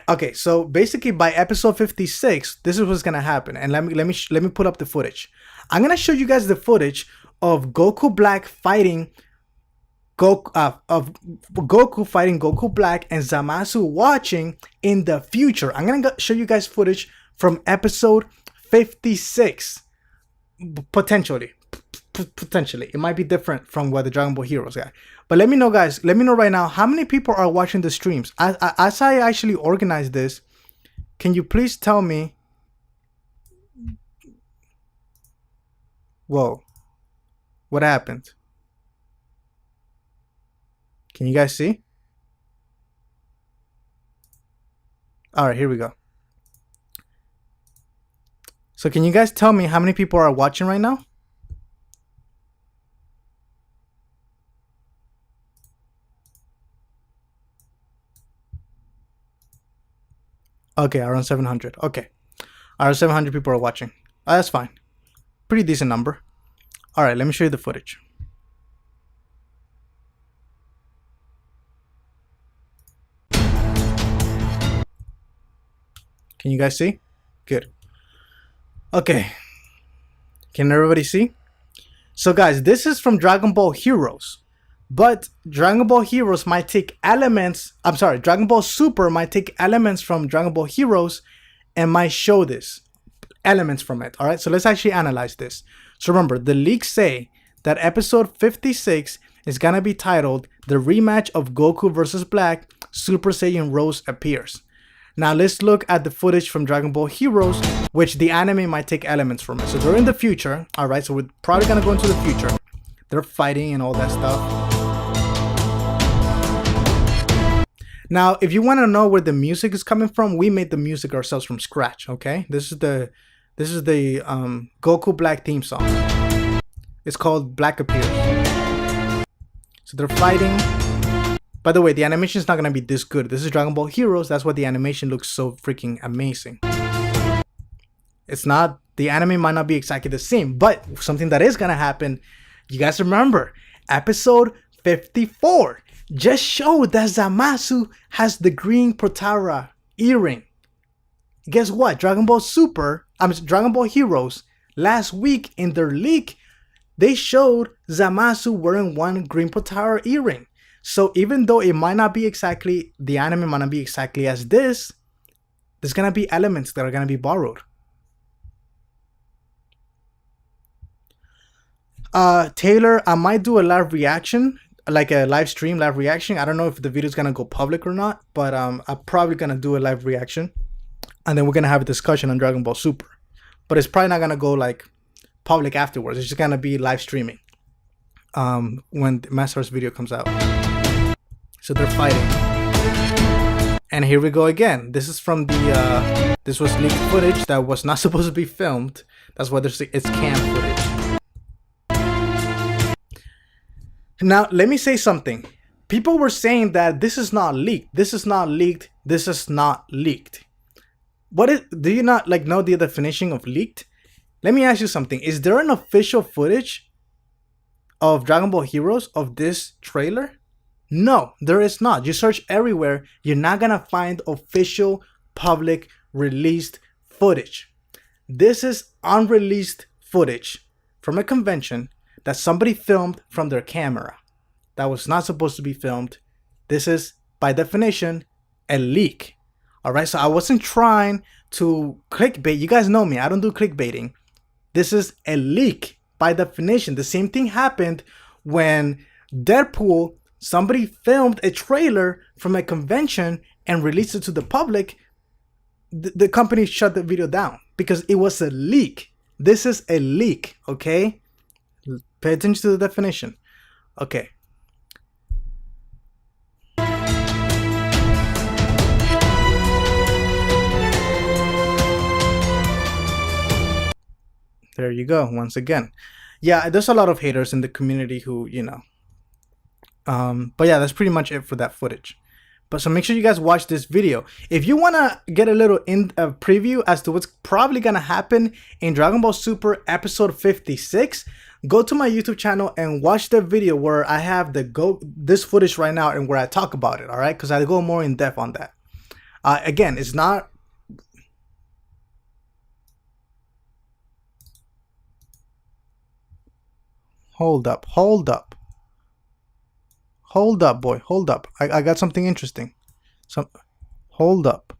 A: Okay, so basically by episode 56, this is what's gonna happen. And let me put up the footage. I'm gonna show you guys the footage of Goku Black fighting Goku fighting Goku Black and Zamasu watching in the future. I'm gonna show you guys footage from episode 56. Potentially. It might be different from what the Dragon Ball Heroes got. But let me know, guys. Let me know right now how many people are watching the streams. As I actually organize this, can you please tell me? Whoa. What happened? Can you guys see? All right, here we go. So can you guys tell me how many people are watching right now? Okay, around 700. Okay. Around 700 people are watching. That's fine. Pretty decent number. All right, let me show you the footage. Can you guys see? Good. Okay. Can everybody see? So guys, this is from Dragon Ball Heroes. But Dragon Ball Heroes might take elements, Dragon Ball Super might take elements from Dragon Ball Heroes and might show this, elements from it, alright? So let's actually analyze this. So remember, the leaks say that episode 56 is gonna be titled, The Rematch of Goku vs. Black, Super Saiyan Rose Appears. Now let's look at the footage from Dragon Ball Heroes, which the anime might take elements from it. So they're in the future, alright? So we're probably gonna go into the future. They're fighting and all that stuff. Now, if you want to know where the music is coming from, we made the music ourselves from scratch, okay? This is the Goku Black theme song. It's called Black Appears. So they're fighting. By the way, the animation is not going to be this good. This is Dragon Ball Heroes. That's why the animation looks so freaking amazing. It's not, the anime might not be exactly the same, but something that is going to happen, you guys remember, episode 54 just showed that Zamasu has the green Protara earring. Guess what? Dragon Ball Heroes, last week in their leak, they showed Zamasu wearing one green Protara earring. So even though it might not be exactly, the anime might not be exactly as this, there's going to be elements that are going to be borrowed. Taylor, I might do a live reaction, like a live stream, live reaction. I don't know if the video is going to go public or not, but I'm probably going to do a live reaction. And then we're going to have a discussion on Dragon Ball Super. But it's probably not going to go like public afterwards. It's just going to be live streaming when the Master's video comes out. So they're fighting. And here we go again. This is from the, this was leaked footage that was not supposed to be filmed. That's why it's cam footage. Now, let me say something. People were saying that this is not leaked. This is not leaked. This is not leaked. Do you not like know the definition of leaked? Let me ask you something. Is there an official footage of Dragon Ball Heroes of this trailer? No, there is not. You search everywhere, you're not gonna find official public released footage. This is unreleased footage from a convention that somebody filmed from their camera that was not supposed to be filmed. This is, by definition, a leak. All right, so I wasn't trying to clickbait. You guys know me. I don't do clickbaiting. This is a leak by definition. The same thing happened when Deadpool, somebody filmed a trailer from a convention and released it to the public. The company shut the video down because it was a leak. This is a leak, okay? Pay attention to the definition. Okay. There you go, once again. Yeah, there's a lot of haters in the community who, you know. But yeah, that's pretty much it for that footage. But so make sure you guys watch this video. If you want to get a little preview as to what's probably going to happen in Dragon Ball Super episode 56, go to my YouTube channel and watch the video where I have this footage right now and where I talk about it, all right? Because I go more in depth on that. Again, it's not... Hold up, boy, hold up. I got something interesting. Hold up.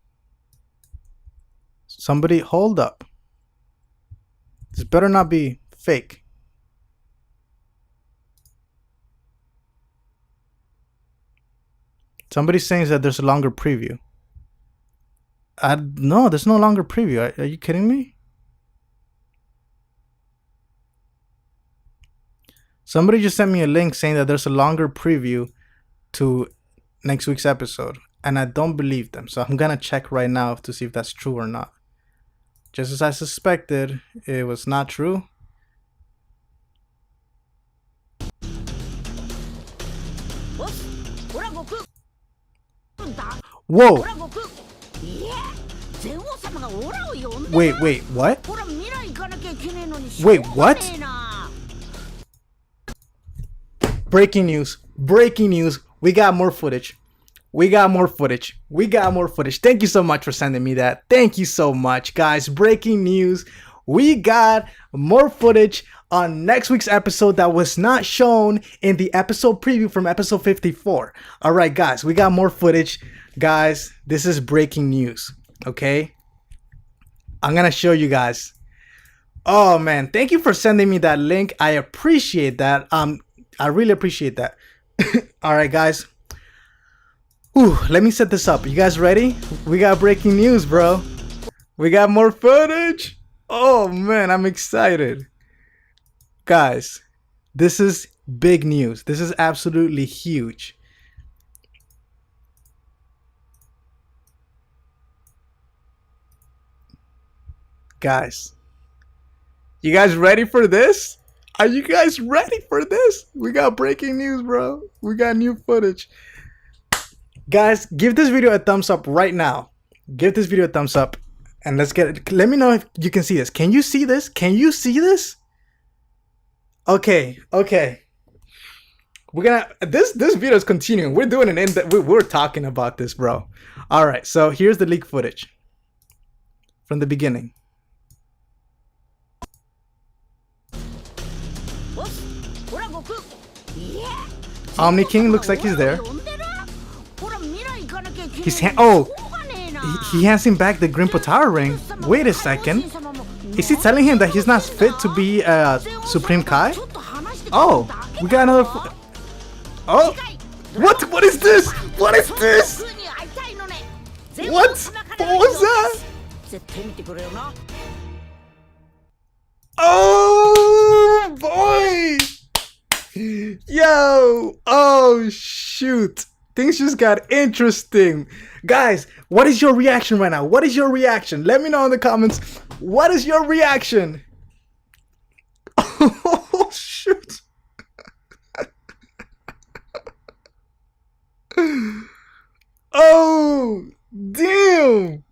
A: Somebody, hold up. This better not be fake. Somebody's saying that there's a longer preview. No, there's no longer preview. Are you kidding me? Somebody just sent me a link saying that there's a longer preview to next week's episode, and I don't believe them. So I'm gonna check right now to see if that's true or not. Just as I suspected, it was not true. Whoa! Wait, what? Wait, what? Breaking news. We got more footage. Thank you so much for sending me that. Thank you so much, guys. Breaking news. We got more footage on next week's episode that was not shown in the episode preview from episode 54. All right, guys, we got more footage. Guys, this is breaking news, okay? I'm going to show you guys. Oh, man. Thank you for sending me that link. I appreciate that. I really appreciate that. All right, guys. Ooh, let me set this up. You guys ready? We got breaking news, bro. We got more footage. Oh, man, I'm excited. Guys, this is big news. This is absolutely huge. Guys, you guys ready for this? Are you guys ready for this? We got breaking news, bro. We got new footage. Guys, give this video a thumbs up right now. Give this video a thumbs up. And let's get it. Let me know if you can see this. Can you see this? Can you see this? Okay. We're gonna this video is continuing. We're doing an we're talking about this, bro. All right, so here's the leak footage from the beginning. Omni-King looks like he's there. He hands him back the Green Potara ring. Wait a second. Is he telling him that he's not fit to be Supreme Kai? Oh, we got another. Oh, what is this? What is this? What? What was that? Oh boy! Yo! Oh shoot! Things just got interesting. Guys, what is your reaction right now? What is your reaction? Let me know in the comments. What is your reaction? Oh shoot! Oh damn!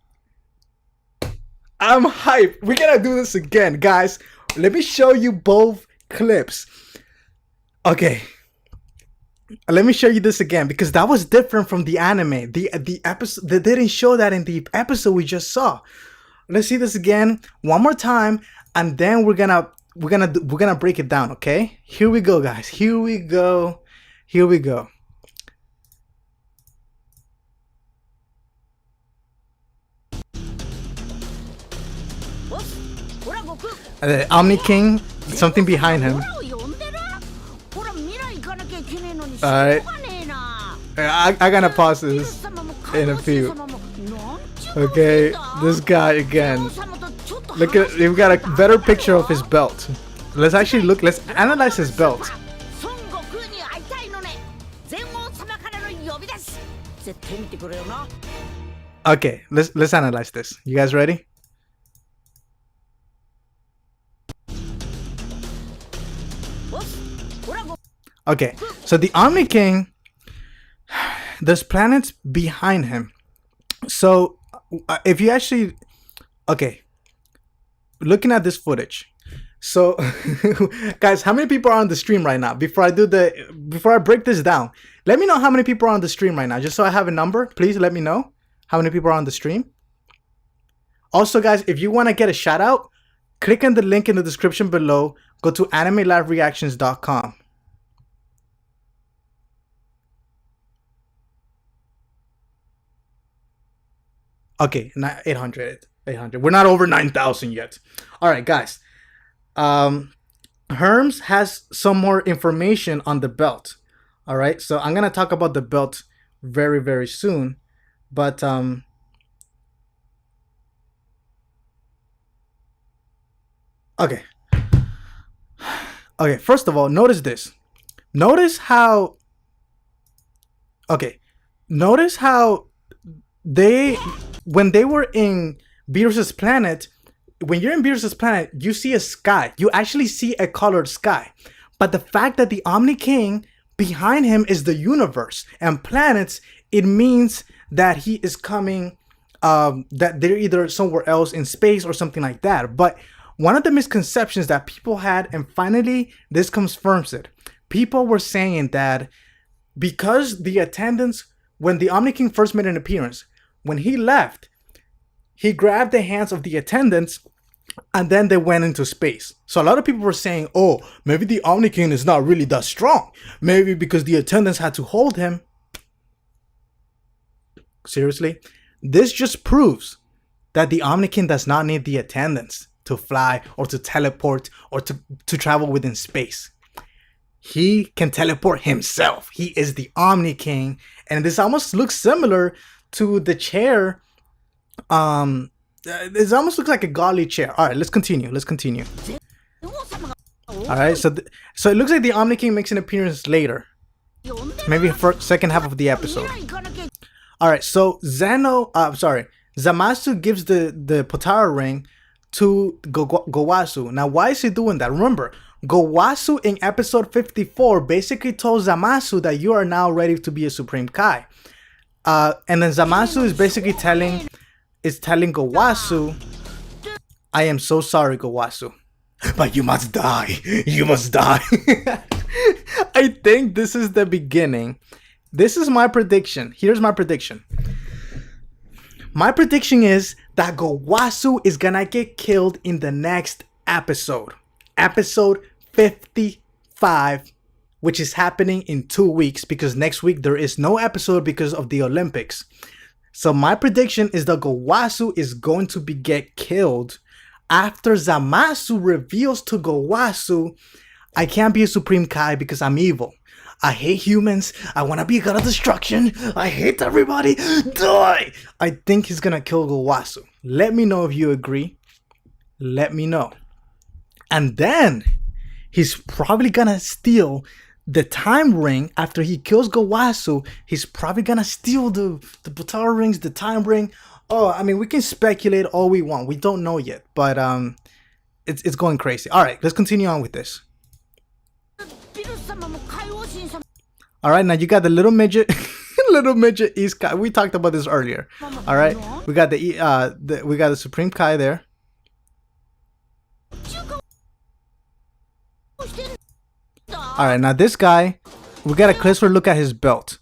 A: I'm hyped. We're gonna do this again, guys. Let me show you both clips. Okay. Let me show you this again because that was different from the anime. The episode, they didn't show that in the episode we just saw. Let's see this again one more time, and then we're gonna break it down. Okay, here we go, guys. Here we go. The Omni-King, something behind him. Alright. I gotta pause this in a few. Okay, this guy again. Look at, we've got a better picture of his belt. Let's actually look, let's analyze his belt. Okay, let's analyze this. You guys ready? Okay, so the Omni-King, there's planets behind him. So if you actually, okay, looking at this footage. So guys, how many people are on the stream right now? Before I break this down, let me know how many people are on the stream right now, just so I have a number. Please let me know how many people are on the stream. Also guys, if you want to get a shout out, click on the link in the description below. Go to animelivereactions.com. Okay, not 800. We're not over 9,000 yet. All right, guys. Herms has some more information on the belt. All right, so I'm gonna talk about the belt very, very soon. But okay. Okay, first of all, notice this. Notice how. Okay, notice how when they were in Beerus's planet, when you're in Beerus's planet, you see a sky. You actually see a colored sky. But the fact that the Omni-King behind him is the universe and planets, it means that he is coming, that they're either somewhere else in space or something like that. But one of the misconceptions that people had, and finally this confirms it, people were saying that because the attendants, when the Omni-King first made an appearance, when he left, he grabbed the hands of the attendants and then they went into space. So a lot of people were saying, oh, maybe the Omni-King is not really that strong. Maybe because the attendants had to hold him. Seriously? This just proves that the Omni-King does not need the attendants to fly or to teleport or to travel within space. He can teleport himself. He is the Omni-King. And this almost looks similar to the chair. This almost looks like a godly chair. All right, let's continue. All right, so it looks like the Omni-King makes an appearance later, maybe for second half of the episode. All right, so Zamasu gives the Potara ring to Gowasu. Now, why is he doing that? Remember, Gowasu in episode 54 basically told Zamasu that you are now ready to be a Supreme Kai. And then Zamasu is basically telling Gowasu, I am so sorry, Gowasu, but you must die. You must die. I think this is the beginning. This is my prediction. Here's my prediction. My prediction is that Gowasu is gonna get killed in the next episode. Episode 55, which is happening in 2 weeks, because next week there is no episode because of the Olympics. So my prediction is that Gowasu is going to get killed after Zamasu reveals to Gowasu, I can't be a Supreme Kai because I'm evil. I hate humans. I want to be a god of destruction. I hate everybody. Die! I think he's going to kill Gowasu. Let me know if you agree. Let me know. And then he's probably going to steal the time ring. After he kills Gowasu, he's probably going to steal the Potara rings, the time ring. Oh, I mean, we can speculate all we want. We don't know yet. But it's going crazy. All right, let's continue on with this. All right, now you got the little midget, little midget East Kai. We talked about this earlier. All right, we got the Supreme Kai there. All right, now this guy, we got a closer look at his belt.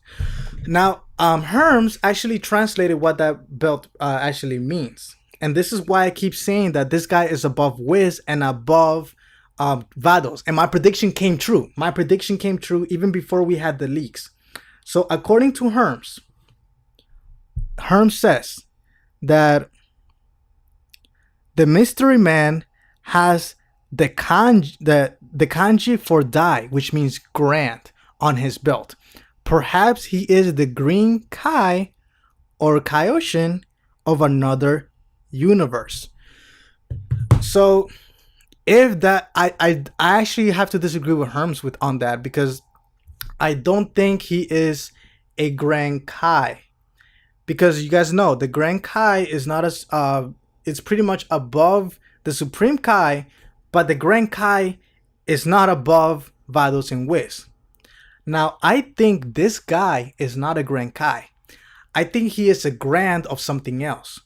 A: Now, Herms actually translated what that belt actually means, and this is why I keep saying that this guy is above Wiz and above Vados, and my prediction came true. My prediction came true even before we had the leaks. So according to Herms, Herms says that The mystery man has the kanji for Dai, which means grand, on his belt. Perhaps he is the green Kai or Kaioshin of another universe. So if that, I actually have to disagree with Herms on that, because I don't think he is a Grand Kai, because you guys know the Grand Kai is not as it's pretty much above the Supreme Kai, but the Grand Kai is not above Vados and Whis. Now I think this guy is not a Grand Kai. I think he is a grand of something else.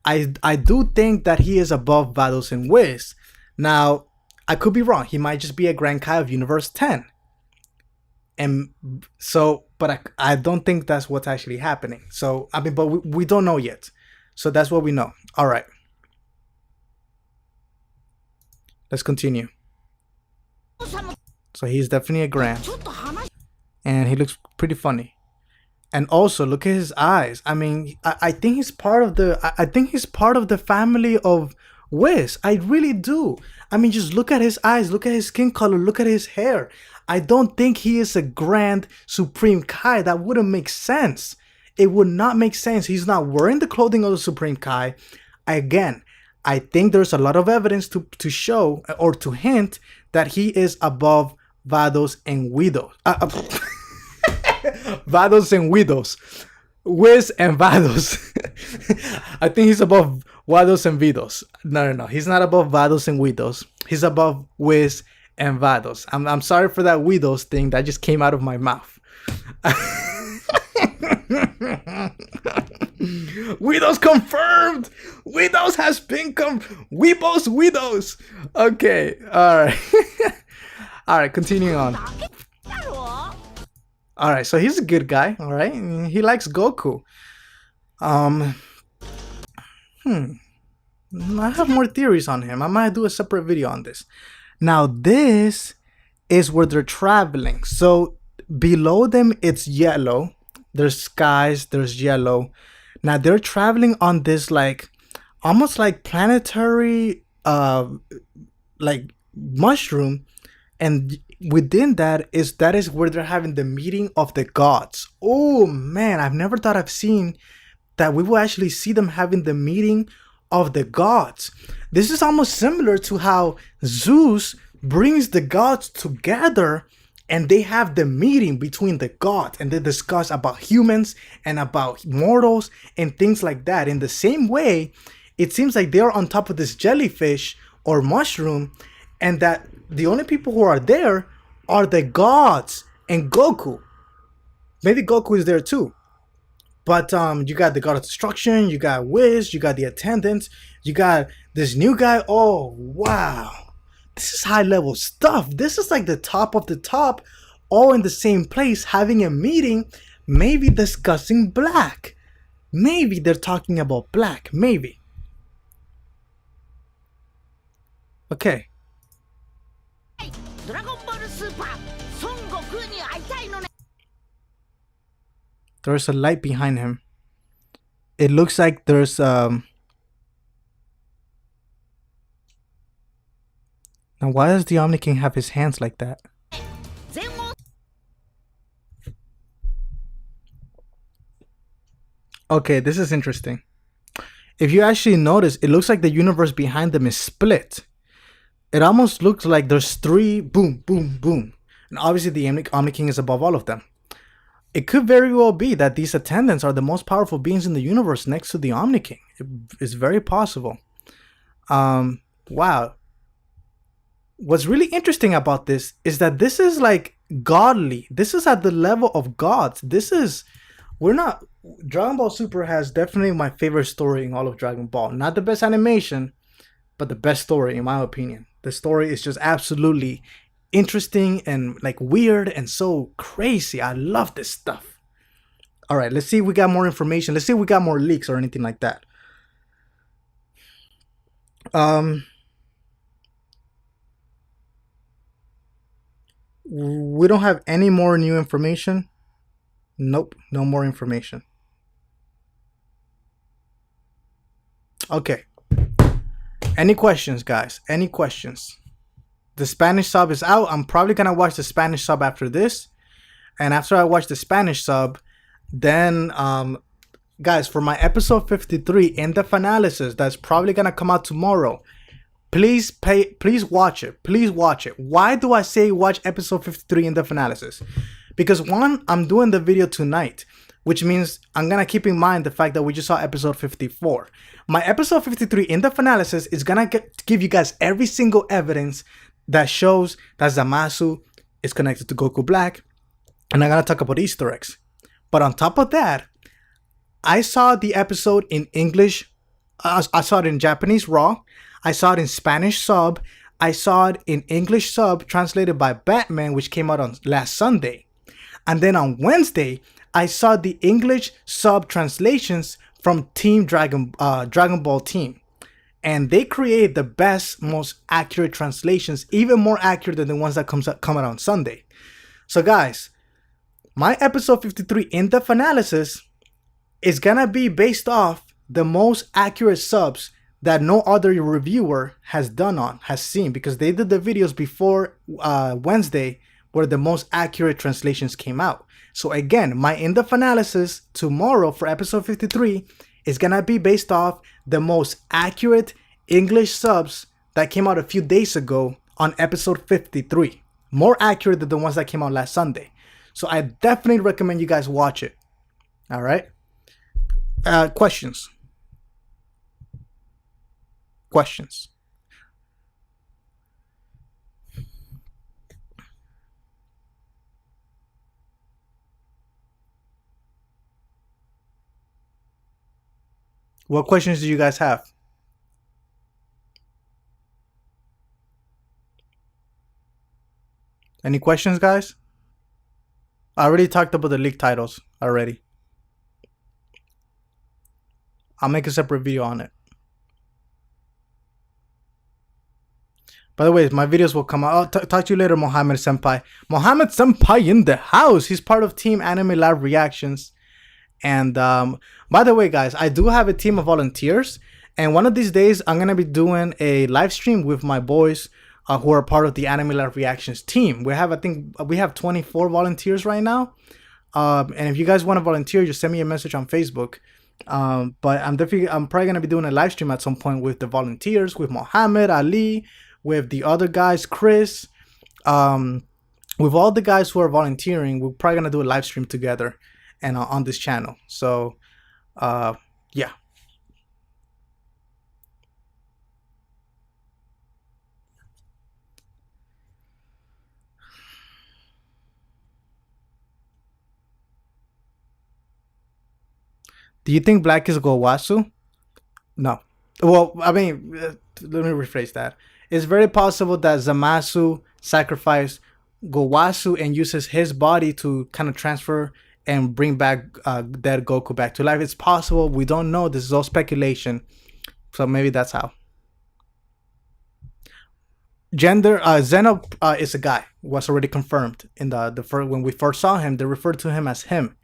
A: I do think that he is above Vados and Whis. Now, I could be wrong. He might just be a Grand Kai of Universe 10. And so, but I don't think that's what's actually happening. So, I mean, but we don't know yet. So that's what we know. All right. Let's continue. So he's definitely a grand. And he looks pretty funny. And also, look at his eyes. I mean, I think he's part of the family of Whis. I really do. I mean, just look at his eyes, look at his skin color, look at his hair. I don't think he is a Grand Supreme Kai. That wouldn't make sense. It would not make sense. He's not wearing the clothing of the Supreme Kai. Again, I think there's a lot of evidence to show or to hint that he is above Vados and Widows. Vados and Widows. Whis and Vados. I think he's above Vados and Vidos. No. He's not above Vados and Widows. He's above Whis and Vados. I'm sorry for that Widows thing. That just came out of my mouth. Widows confirmed. Widows has been Weebos Widows. Okay. All right. All right. Continuing on. All right, so he's a good guy. All right, he likes Goku. I have more theories on him. I might do a separate video on this. Now, this is where they're traveling. So below them, it's yellow. There's skies. There's yellow. Now they're traveling on this almost like planetary, like mushroom, and within that is where they're having the meeting of the gods. Oh man, I've never thought I've seen that we will actually see them having the meeting of the gods. This is almost similar to how Zeus brings the gods together and they have the meeting between the gods and they discuss about humans and about mortals and things like that. In the same way, it seems like they're on top of this jellyfish or mushroom, and that the only people who are there are the gods and Goku. Maybe Goku is there too. But you got the god of destruction, you got Wiz, you got the attendants, you got this new guy. Oh, wow. This is high level stuff. This is like the top of the top, all in the same place, having a meeting, maybe discussing Black. Maybe they're talking about Black. Maybe. Okay. There's a light behind him. It looks like there's Now why does the Omni-King have his hands like that? Okay, this is interesting. If you actually notice, it looks like the universe behind them is split. It almost looks like there's three, boom, boom, boom. And obviously the Omni-King is above all of them. It could very well be that these attendants are the most powerful beings in the universe next to the Omni-King. It's very possible. Wow. What's really interesting about this is that this is like godly. This is at the level of gods. Dragon Ball Super has definitely my favorite story in all of Dragon Ball. Not the best animation, but the best story in my opinion. The story is just absolutely interesting and like weird and so crazy. I love this stuff. All right, let's see if we got more information. Let's see if we got more leaks or anything like that. We don't have any more new information. Nope, no more information. Okay. Any questions, guys? Any questions? The Spanish sub is out. I'm probably gonna watch the Spanish sub after this, and after I watch the Spanish sub, then guys, for my episode 53 in-depth analysis that's probably gonna come out tomorrow, please watch it. Please watch it. Why do I say watch episode 53 in-depth analysis? Because one, I'm doing the video tonight, which means I'm gonna keep in mind the fact that we just saw episode 54. My episode 53 in-depth analysis is gonna give you guys every single evidence that shows that Zamasu is connected to Goku Black, and I'm gonna talk about Easter eggs. But on top of that, I saw the episode in English. I saw it in Japanese raw. I saw it in Spanish sub. I saw it in English sub translated by Batman, which came out on last Sunday. And then on Wednesday, I saw the English sub translations from Team Dragon Ball Team. And they create the best, most accurate translations, even more accurate than the ones that come out on Sunday. So guys, my episode 53 in-depth analysis is gonna be based off the most accurate subs that no other reviewer has seen, because they did the videos before Wednesday where the most accurate translations came out. So again, my in-depth analysis tomorrow for episode 53 is gonna be based off the most accurate English subs that came out a few days ago on episode 53. More accurate than the ones that came out last Sunday. So I definitely recommend you guys watch it. All right. Questions. What questions do you guys have? Any questions, guys? I already talked about the league titles already. I'll make a separate video on it. By the way, my videos will come out. I'll talk to you later, Mohammed Senpai. Mohammed Senpai in the house. He's part of Team Anime Live Reactions. And by the way, guys, I do have a team of volunteers. And one of these days, I'm going to be doing a live stream with my boys who are part of the Anime Live Reactions team. I think we have 24 volunteers right now. And if you guys want to volunteer, just send me a message on Facebook. But I'm probably going to be doing a live stream at some point with the volunteers, with Mohammed, Ali, with the other guys, Chris, with all the guys who are volunteering. We're probably going to do a live stream together and on this channel. So, yeah. Do you think Black is Gowasu? No. Well, I mean, let me rephrase that. It's very possible that Zamasu sacrificed Gowasu and uses his body to kind of transfer and bring back dead Goku back to life. It's possible. We don't know. This is all speculation. So maybe that's how. Gender, Zeno is a guy. Was already confirmed in the first, when we first saw him. They referred to him as him,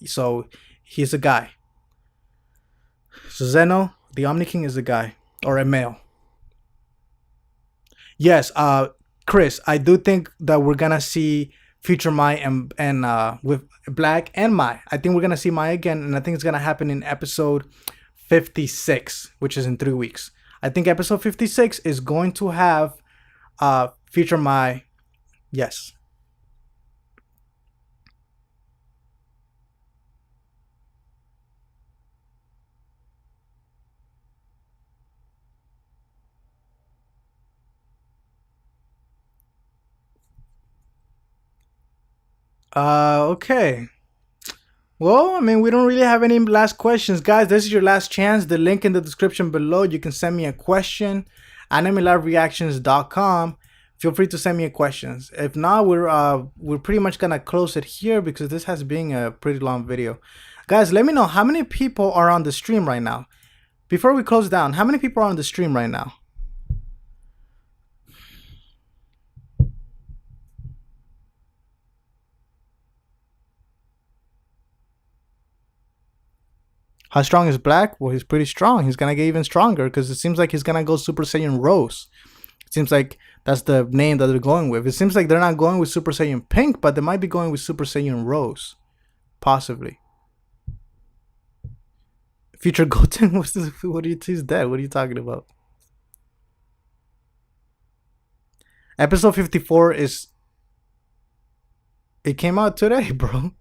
A: so he's a guy. So Zeno, the Omni-King, is a guy or a male. Yes, Chris, I do think that we're gonna see future Mai and with Black and Mai. I think we're gonna see Mai again, and I think it's gonna happen in episode 56, which is in 3 weeks. I think episode 56 is going to have future Mai. Yes. Okay. Well, I mean, we don't really have any last questions. Guys, this is your last chance. The link in the description below. You can send me a question. AnimeLiveReactions.com. Feel free to send me a questions. If not, we're pretty much gonna close it here because this has been a pretty long video. Guys, let me know how many people are on the stream right now. Before we close down, how many people are on the stream right now? How strong is Black? Well, he's pretty strong. He's gonna get even stronger because it seems like he's gonna go Super Saiyan Rose. It seems like that's the name that they're going with. It seems like they're not going with Super Saiyan Pink, but they might be going with Super Saiyan Rose. Possibly. Future Goten? What are you, he's dead. What are you talking about? Episode 54 is... It came out today, bro.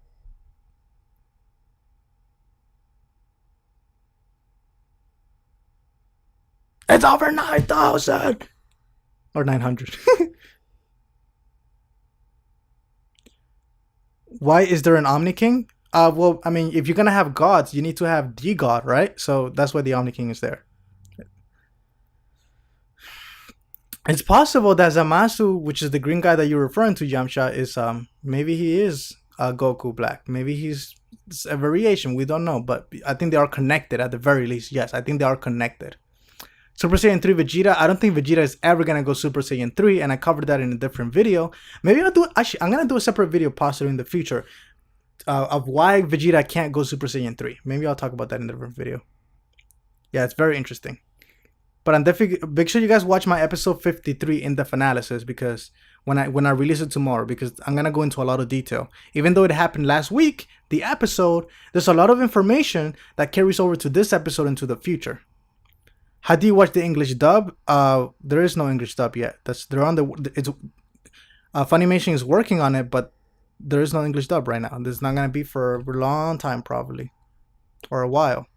A: It's over 9,000! Or 900. Why is there an Omni-King? Well, I mean, if you're gonna have gods, you need to have the god, right? So that's why the Omni-King is there. It's possible that Zamasu, which is the green guy that you're referring to, Yamcha, is maybe he is Goku Black. Maybe he's a variation. We don't know, but I think they are connected at the very least. Yes, I think they are connected. Super Saiyan 3 Vegeta. I don't think Vegeta is ever gonna go Super Saiyan 3, and I covered that in a different video. Maybe I'll do. Actually, I'm gonna do a separate video possibly in the future of why Vegeta can't go Super Saiyan 3. Maybe I'll talk about that in a different video. Yeah, it's very interesting. But I'm definitely make sure you guys watch my episode 53 in-depth analysis because when I release it tomorrow, because I'm gonna go into a lot of detail. Even though it happened last week, the episode, there's a lot of information that carries over to this episode into the future. How do you watch the English dub? There is no English dub yet. They're on the. It's Funimation is working on it, but there is no English dub right now. There's not gonna be for a long time probably, or a while.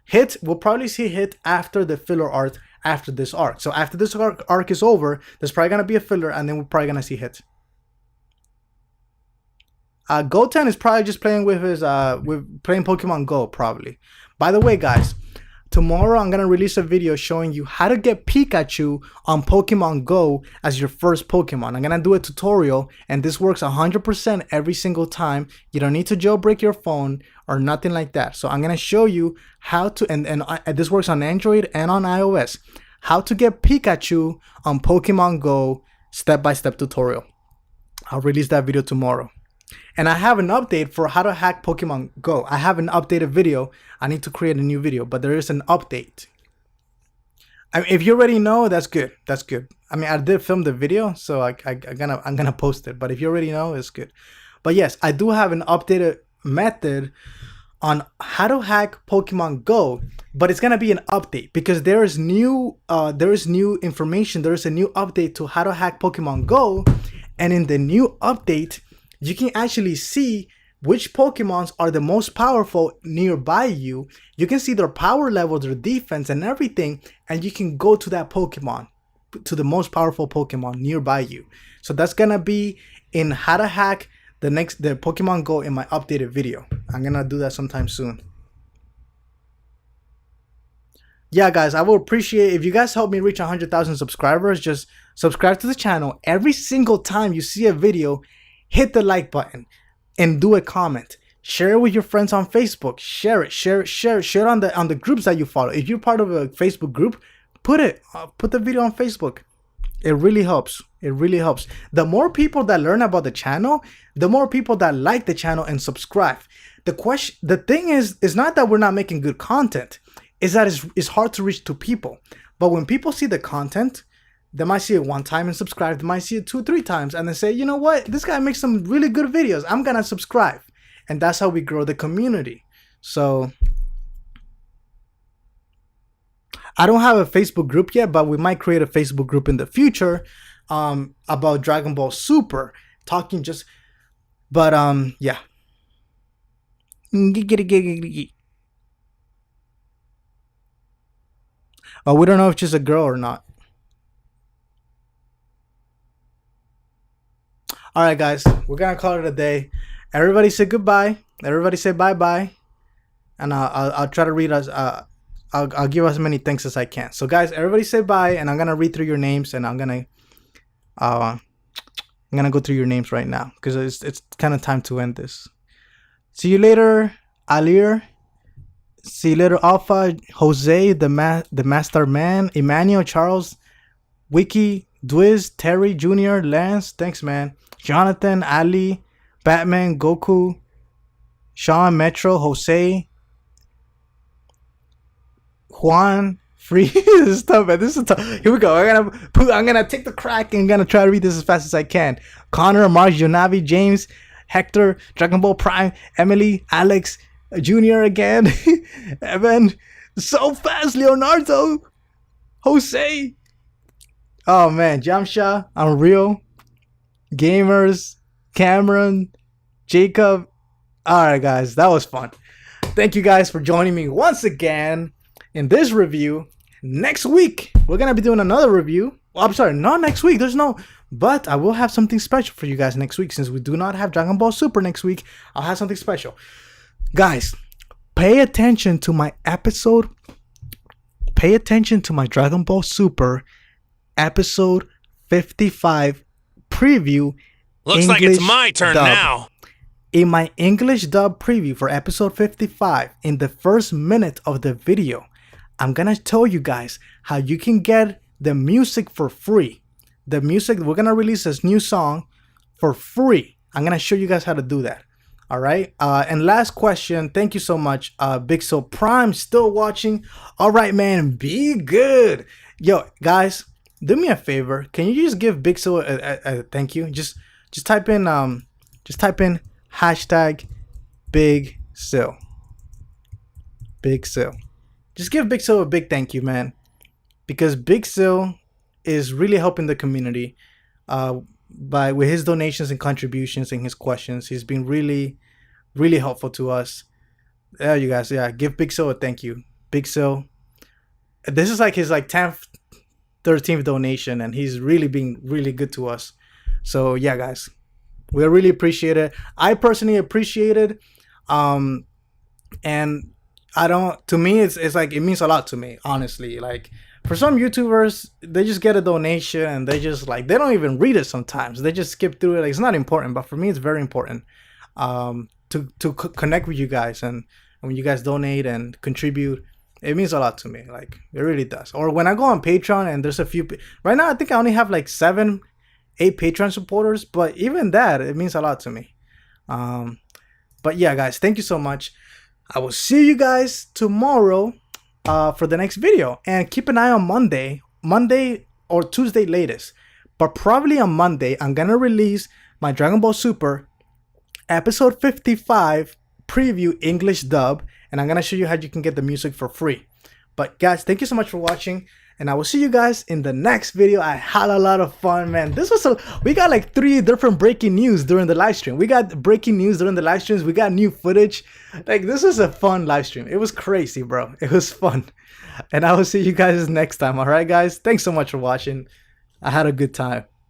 A: Hit, we'll probably see Hit after the filler arc, after this arc. So after this arc is over, there's probably going to be a filler, and then we're probably going to see Hit. Goten is probably just playing with his, playing Pokemon Go, probably. By the way, guys, tomorrow I'm going to release a video showing you how to get Pikachu on Pokemon Go as your first Pokemon. I'm going to do a tutorial, and this works 100% every single time. You don't need to jailbreak your phone or nothing like that. So I'm going to show you how to, and this works on Android and on iOS, how to get Pikachu on Pokemon Go step-by-step tutorial. I'll release that video tomorrow. And I have an update for how to hack Pokemon Go. I have an updated video. I need to create a new video, but there is an update. I mean, if you already know, that's good. That's good. I mean, I did film the video, so I'm gonna post it. But if you already know, it's good. But yes, I do have an updated method on how to hack Pokemon Go, but it's gonna be an update because there is new information. There is a new update to how to hack Pokemon Go, and in the new update, you can actually see which Pokemons are the most powerful nearby you. You can see their power level, their defense, and everything, and you can go to that Pokemon, to the most powerful Pokemon nearby you. So that's gonna be in how to hack the Pokemon Go in my updated video. I'm gonna do that sometime soon. Yeah, guys, I will appreciate if you guys help me reach 100,000 subscribers. Just subscribe to the channel. Every single time you see a video, hit the like button and do a comment. Share it with your friends on Facebook. Share it on the groups that you follow. If you're part of a Facebook group, put the video on Facebook. It really helps. It really helps. The more people that learn about the channel, the more people that like the channel and subscribe. The thing is not that we're not making good content. Is that it's hard to reach to people. But when people see the content, they might see it one time and subscribe. They might see it 2-3 times and they say, you know what? This guy makes some really good videos. I'm gonna subscribe. And that's how we grow the community. So I don't have a Facebook group yet, but we might create a Facebook group in the future about Dragon Ball Super. Talking just, but yeah. We don't know if she's a girl or not. All right, guys, we're gonna call it a day. Everybody say goodbye. Everybody say bye-bye. And I'll try to read us. I'll give as many thanks as I can. So, guys, everybody say bye, and I'm gonna read through your names, and I'm gonna go through your names right now because it's kind of time to end this. See you later, Alir. See you later, Alpha, Jose, the Master Man, Emmanuel, Charles, Wiki, Dwiz, Terry, Jr., Lance. Thanks, man. Jonathan, Ali, Batman, Goku, Sean, Metro, Jose, Juan Free. This is tough, man. This is tough. Here we go. I'm gonna take the crack and gonna try to read this as fast as I can. Connor, Mark, Jonavi, James, Hector, Dragon Ball Prime, Emily, Alex, Junior again, Evan, so fast, Leonardo, Jose. Oh man, Jamsha, Unreal, Gamers, Cameron, Jacob. All right, guys, that was fun. Thank you guys for joining me once again in this review. Next week, we're going to be doing another review. Well, I'm sorry, not next week. But I will have something special for you guys next week. Since we do not have Dragon Ball Super next week, I'll have something special. Guys, pay attention to my episode. Pay attention to my Dragon Ball Super episode 55 preview.
B: Looks like it's my turn now.
A: In my English dub preview for episode 55, in the first minute of the video, I'm gonna tell you guys how you can get the music for free. The music, we're gonna release this new song for free. I'm gonna show you guys how to do that. All right. And last question. Thank you so much. Big So Prime still watching. All right, man. Be good. Yo, guys, do me a favor. Can you just give Big So a thank you? Just type in hashtag Big So. Big So. Just give Big So a big thank you, man. Because Big So is really helping the community with his donations and contributions and his questions. He's been really, really helpful to us. Yeah, you guys, yeah, give Big So a thank you. Big So. This is like his 10th, 13th donation, and he's really being really good to us. So yeah, guys, we really appreciate it. I personally appreciate it. And to me, it's like, it means a lot to me, honestly. Like, for some YouTubers, they just get a donation and they just they don't even read it sometimes. They just skip through it. Like, it's not important, but for me, it's very important to connect with you guys. And when you guys donate and contribute, it means a lot to me. Like, it really does. Or when I go on Patreon and there's a few, right now I think I only have like 7-8 Patreon supporters, but even that, it means a lot to me. But yeah, guys, thank you so much. I will see you guys tomorrow for the next video, and keep an eye on Monday or Tuesday latest, but probably on Monday I'm gonna release my Dragon Ball Super episode 55 preview English dub, and I'm gonna show you how you can get the music for free. But guys, thank you so much for watching, and I will see you guys in the next video. I had a lot of fun, man. We got like 3 different breaking news during the live stream. We got breaking news during the live streams. We got new footage. Like, this was a fun live stream. It was crazy, bro. It was fun. And I will see you guys next time. All right, guys. Thanks so much for watching. I had a good time.